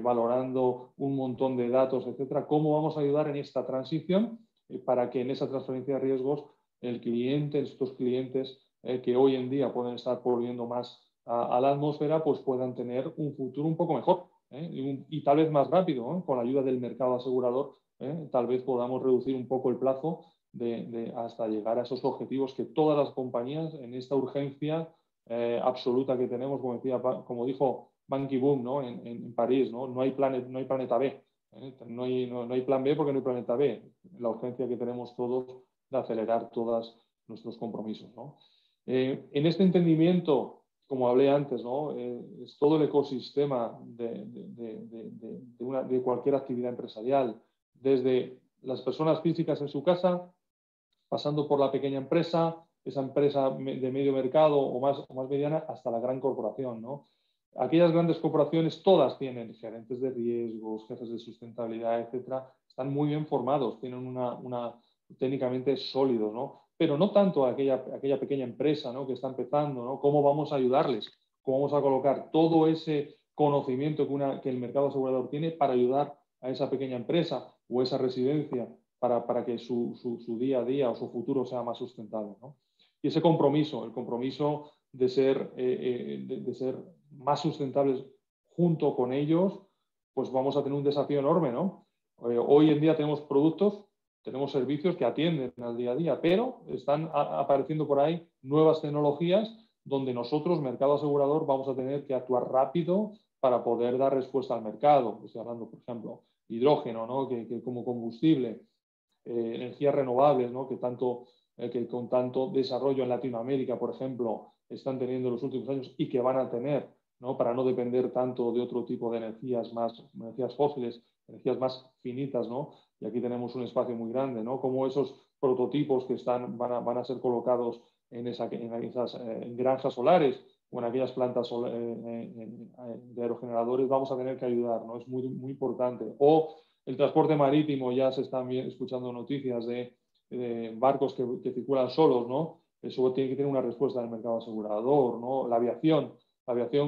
valorando un montón de datos, etcétera. ¿Cómo vamos a ayudar en esta transición para que en esa transferencia de riesgos el cliente, estos clientes que hoy en día pueden estar volviendo más a la atmósfera, pues puedan tener un futuro un poco mejor y tal vez más rápido, con la ayuda del mercado asegurador, tal vez podamos reducir un poco el plazo hasta llegar a esos objetivos que todas las compañías en esta urgencia absoluta que tenemos, como dijo Ban Ki-moon, ¿no? en París, ¿no? No hay planeta B. No hay plan B porque no hay planeta B. La urgencia que tenemos todos de acelerar todos nuestros compromisos, ¿no? En este entendimiento, como hablé antes, ¿no? Es todo el ecosistema de cualquier actividad empresarial, desde las personas físicas en su casa, pasando por la pequeña empresa, esa empresa de medio mercado o más mediana, hasta la gran corporación, ¿no? Aquellas grandes corporaciones todas tienen gerentes de riesgos, jefes de sustentabilidad, etcétera, están muy bien formados, tienen técnicamente sólidos, ¿no? Pero no tanto aquella pequeña empresa, ¿no? Que está empezando, ¿no? ¿Cómo vamos a ayudarles? ¿Cómo vamos a colocar todo ese conocimiento que el mercado asegurador tiene para ayudar a esa pequeña empresa o esa residencia para que su día a día o su futuro sea más sustentable, ¿no? Y ese compromiso, el compromiso de ser más sustentables junto con ellos, pues vamos a tener un desafío enorme, ¿no? Hoy en día tenemos productos, tenemos servicios que atienden al día a día, pero están apareciendo por ahí nuevas tecnologías donde nosotros, mercado asegurador, vamos a tener que actuar rápido para poder dar respuesta al mercado. Estoy hablando, por ejemplo, hidrógeno, ¿no? que como combustible, energías renovables, ¿no? que con tanto desarrollo en Latinoamérica, por ejemplo, están teniendo en los últimos años y que van a tener, ¿no? Para no depender tanto de otro tipo de energías fósiles, energías más finitas, ¿no? Y aquí tenemos un espacio muy grande, ¿no? Como esos prototipos que van a ser colocados en esas granjas solares o en aquellas plantas de aerogeneradores, vamos a tener que ayudar, ¿no? Es muy, muy importante. O el transporte marítimo, ya se están escuchando noticias de barcos que circulan solos, ¿no? Eso tiene que tener una respuesta del mercado asegurador, ¿no? La aviación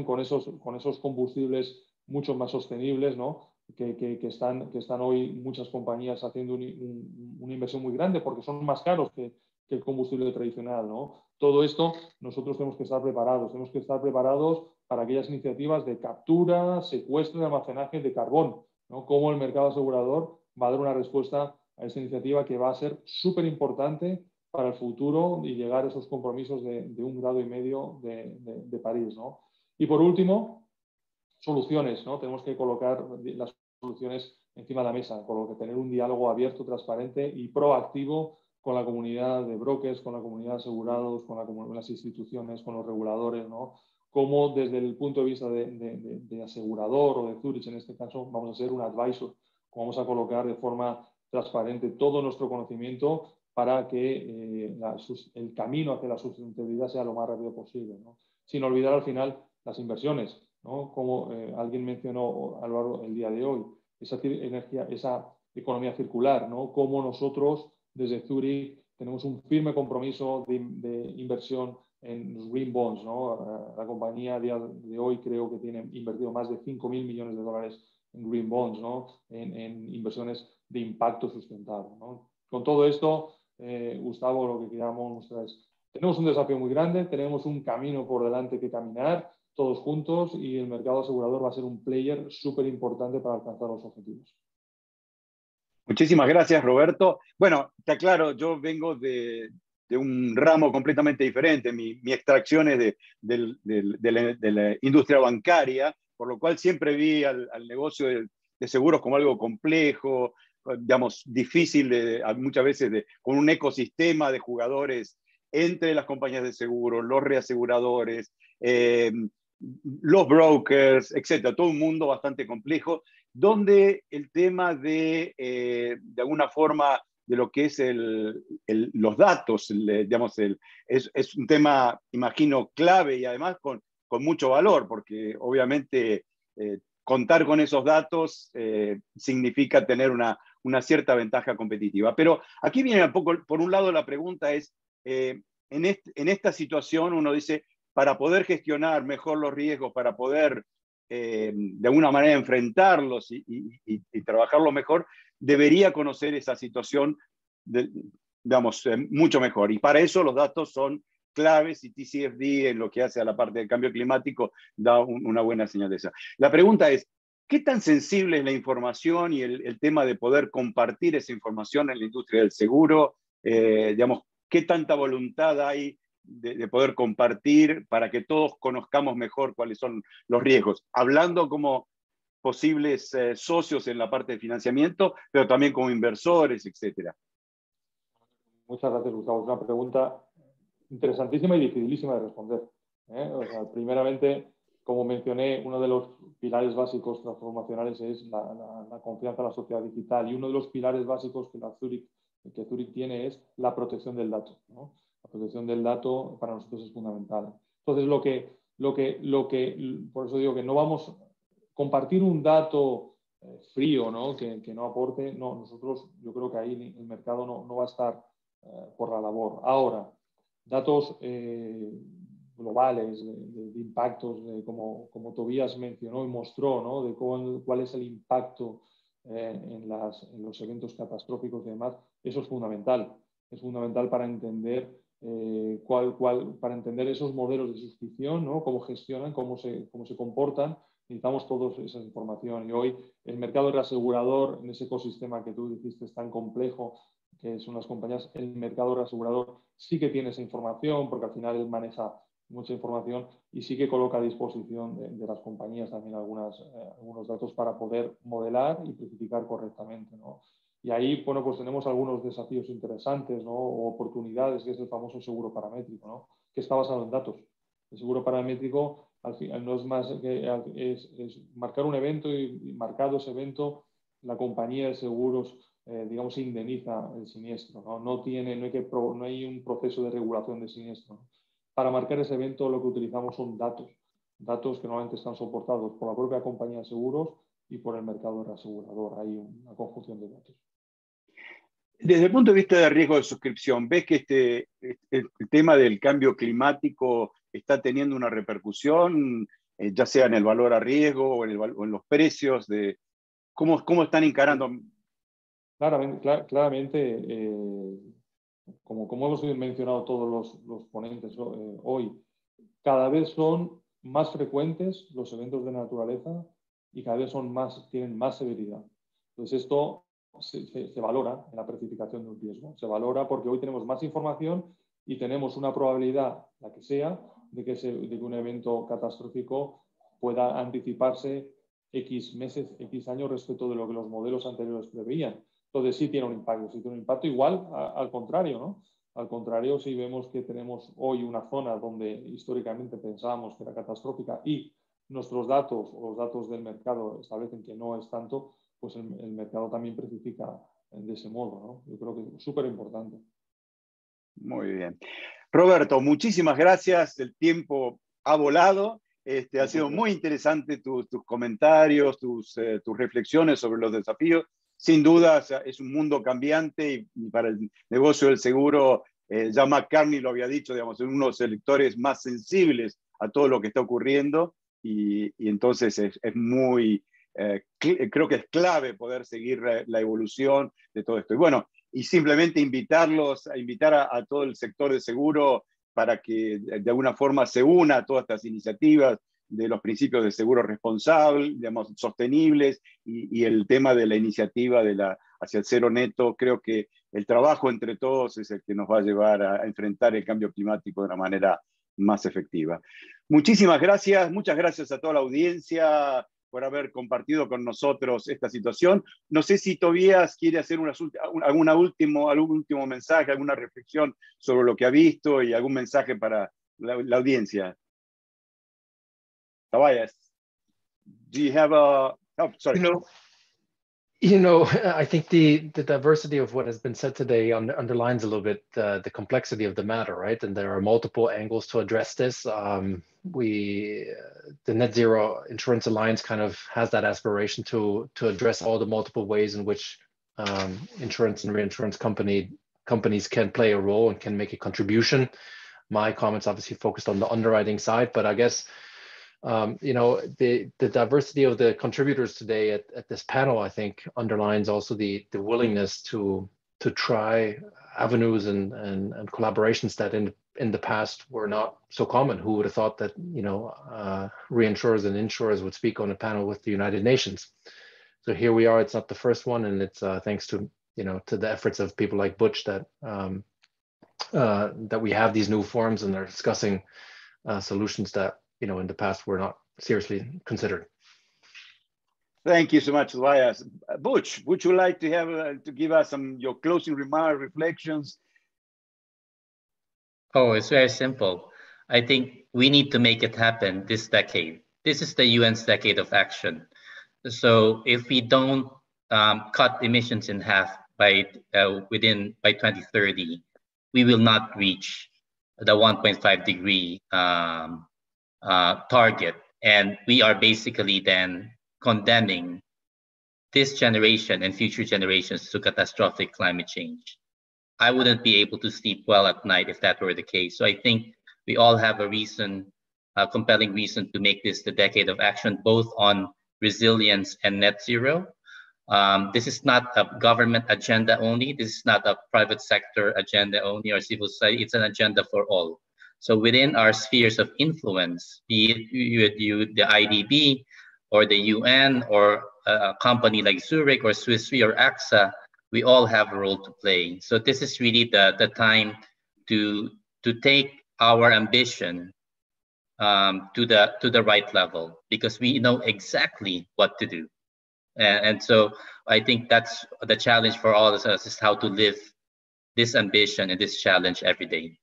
con esos combustibles mucho más sostenibles, ¿no? Que están hoy muchas compañías haciendo una inversión muy grande porque son más caros que el combustible tradicional, ¿no? Todo esto nosotros tenemos que estar preparados para aquellas iniciativas de captura, secuestro y almacenaje de carbón, ¿no? Cómo el mercado asegurador va a dar una respuesta a esta iniciativa que va a ser súper importante para el futuro y llegar a esos compromisos de 1,5 grados de París, ¿no? Y por último, soluciones, ¿no? Tenemos que colocar las soluciones encima de la mesa, tener un diálogo abierto, transparente y proactivo con la comunidad de brokers, con la comunidad de asegurados, con las instituciones, con los reguladores, ¿no? Como desde el punto de vista de asegurador o de Zurich, en este caso, vamos a ser un advisor, vamos a colocar de forma transparente todo nuestro conocimiento para que el camino hacia la sustentabilidad sea lo más rápido posible, ¿no? Sin olvidar al final las inversiones, ¿no? Como alguien mencionó a lo largo del día de hoy, esa economía circular, ¿no? Como nosotros desde Zurich tenemos un firme compromiso de inversión en los green bonds, ¿no? La compañía a día de hoy creo que tiene invertido más de 5.000 millones de dólares en green bonds, ¿no? En inversiones de impacto sustentable, ¿no? Con todo esto, Gustavo, lo que queríamos mostrar es, tenemos un desafío muy grande, tenemos un camino por delante que caminar todos juntos y el mercado asegurador va a ser un player súper importante para alcanzar los objetivos. Muchísimas gracias, Roberto. Bueno, te aclaro, yo vengo de un ramo completamente diferente. Mi extracción es de la industria bancaria, por lo cual siempre vi al negocio de seguros como algo complejo, digamos, difícil, muchas veces con un ecosistema de jugadores entre las compañías de seguro, los reaseguradores, los brokers, etcétera. Todo un mundo bastante complejo, donde el tema de alguna forma, de lo que es los datos, digamos, es un tema, imagino, clave y además con mucho valor, porque obviamente contar con esos datos significa tener una cierta ventaja competitiva. Pero aquí viene un poco, por un lado la pregunta es, en esta situación uno dice, para poder gestionar mejor los riesgos, para poder de alguna manera enfrentarlos y trabajarlo mejor, debería conocer esa situación, digamos, mucho mejor. Y para eso los datos son claves y TCFD en lo que hace a la parte del cambio climático da una buena señal de esa. La pregunta es, ¿qué tan sensible es la información y el tema de poder compartir esa información en la industria del seguro? Digamos, ¿qué tanta voluntad hay de poder compartir para que todos conozcamos mejor cuáles son los riesgos? Hablando como posibles socios en la parte de financiamiento, pero también como inversores, etcétera. Muchas gracias, Gustavo. Es una pregunta interesantísima y dificilísima de responder. O sea, primeramente, como mencioné, uno de los pilares básicos transformacionales es la confianza en la sociedad digital, y uno de los pilares básicos que Zurich tiene es la protección del dato, ¿no? La protección del dato para nosotros es fundamental. Entonces, por eso digo que no vamos a compartir un dato frío, ¿no? Que no aporte. No, nosotros, yo creo que ahí el mercado no va a estar por la labor. Ahora, datos globales de impactos, como Tobías mencionó y mostró, ¿no? De cuál es el impacto en los eventos catastróficos y demás. Eso es fundamental. Es fundamental para entender para entender esos modelos de suscripción, ¿no? Cómo gestionan, cómo se comportan. Necesitamos toda esa información. Y hoy el mercado reasegurador, en ese ecosistema que tú dijiste es tan complejo, que son las compañías, el mercado reasegurador sí que tiene esa información, porque al final él maneja mucha información y sí que coloca a disposición de las compañías también algunos datos para poder modelar y precificar correctamente, ¿no? Y ahí, bueno, pues tenemos algunos desafíos interesantes, ¿no? O oportunidades, que es el famoso seguro paramétrico, ¿no? Que está basado en datos. El seguro paramétrico al final no es más que es marcar un evento, y marcado ese evento, la compañía de seguros digamos, indemniza el siniestro, ¿no? No hay un proceso de regulación de siniestro, ¿no? Para marcar ese evento lo que utilizamos son datos que normalmente están soportados por la propia compañía de seguros y por el mercado reasegurador. Hay una conjunción de datos. Desde el punto de vista de riesgo de suscripción, ¿ves que el tema del cambio climático está teniendo una repercusión, ya sea en el valor a riesgo o en los precios? ¿Cómo están encarando? Claramente, como hemos mencionado todos los ponentes hoy, cada vez son más frecuentes los eventos de naturaleza y cada vez tienen más severidad. Entonces esto se valora en la precificación de un riesgo. Se valora porque hoy tenemos más información y tenemos una probabilidad, la que sea, de que un evento catastrófico pueda anticiparse X meses, X años respecto de lo que los modelos anteriores preveían. Entonces sí tiene un impacto, igual al contrario, ¿no? Al contrario, si vemos que tenemos hoy una zona donde históricamente pensábamos que era catastrófica y nuestros datos o los datos del mercado establecen que no es tanto, pues el mercado también precifica de ese modo, ¿no? Yo creo que es súper importante. Muy bien. Roberto, muchísimas gracias. El tiempo ha volado. Ha sido muy interesante tus comentarios, tus reflexiones sobre los desafíos. Sin duda es un mundo cambiante y para el negocio del seguro, ya McCartney lo había dicho, digamos, en uno de los sectores más sensibles a todo lo que está ocurriendo y entonces es muy, creo que es clave poder seguir la evolución de todo esto. Y bueno, y simplemente invitar a todo el sector de seguro para que de alguna forma se una a todas estas iniciativas de los principios de seguro responsable, digamos, sostenibles, y el tema de la iniciativa hacia el cero neto. Creo que el trabajo entre todos es el que nos va a llevar a enfrentar el cambio climático de una manera más efectiva. Muchísimas gracias, muchas gracias a toda la audiencia por haber compartido con nosotros esta situación. No sé si Tobías quiere hacer algún último mensaje, alguna reflexión sobre lo que ha visto y algún mensaje para la audiencia. Tobias, do you have a... Oh, sorry. I think the diversity of what has been said today underlines a little bit the complexity of the matter, right? And there are multiple angles to address this. The Net Zero Insurance Alliance kind of has that aspiration to address all the multiple ways in which insurance and reinsurance companies can play a role and can make a contribution. My comments obviously focused on the underwriting side, but I guess the diversity of the contributors today at this panel, I think, underlines also the willingness to try avenues and collaborations that in the past were not so common. Who would have thought that reinsurers and insurers would speak on a panel with the United Nations? So here we are. It's not the first one, and it's thanks to to the efforts of people like Butch that we have these new forums and are discussing solutions that in the past were not seriously considered. Thank you so much, Tobias. Butch, would you like to give us your closing remarks, reflections, Oh, it's very simple. I think we need to make it happen this decade. This is the UN's decade of action. So if we don't cut emissions in half by 2030, we will not reach the 1.5 degree target. And we are basically then condemning this generation and future generations to catastrophic climate change. I wouldn't be able to sleep well at night if that were the case. So I think we all have a reason, a compelling reason to make this the decade of action, both on resilience and net zero. This is not a government agenda only. This is not a private sector agenda only or civil society. It's an agenda for all. So within our spheres of influence, be it the IDB or the UN or a company like Zurich or Swiss Re or AXA, we all have a role to play. So this is really the time to take our ambition to the right level, because we know exactly what to do. And so I think that's the challenge for all of us, is how to live this ambition and this challenge every day.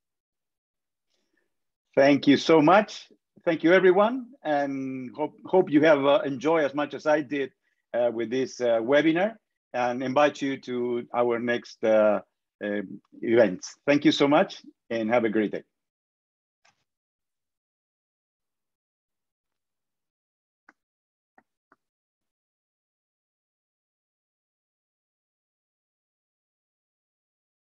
Thank you so much. Thank you, everyone. And hope you have enjoyed as much as I did with this webinar, and invite you to our next events. Thank you so much and have a great day.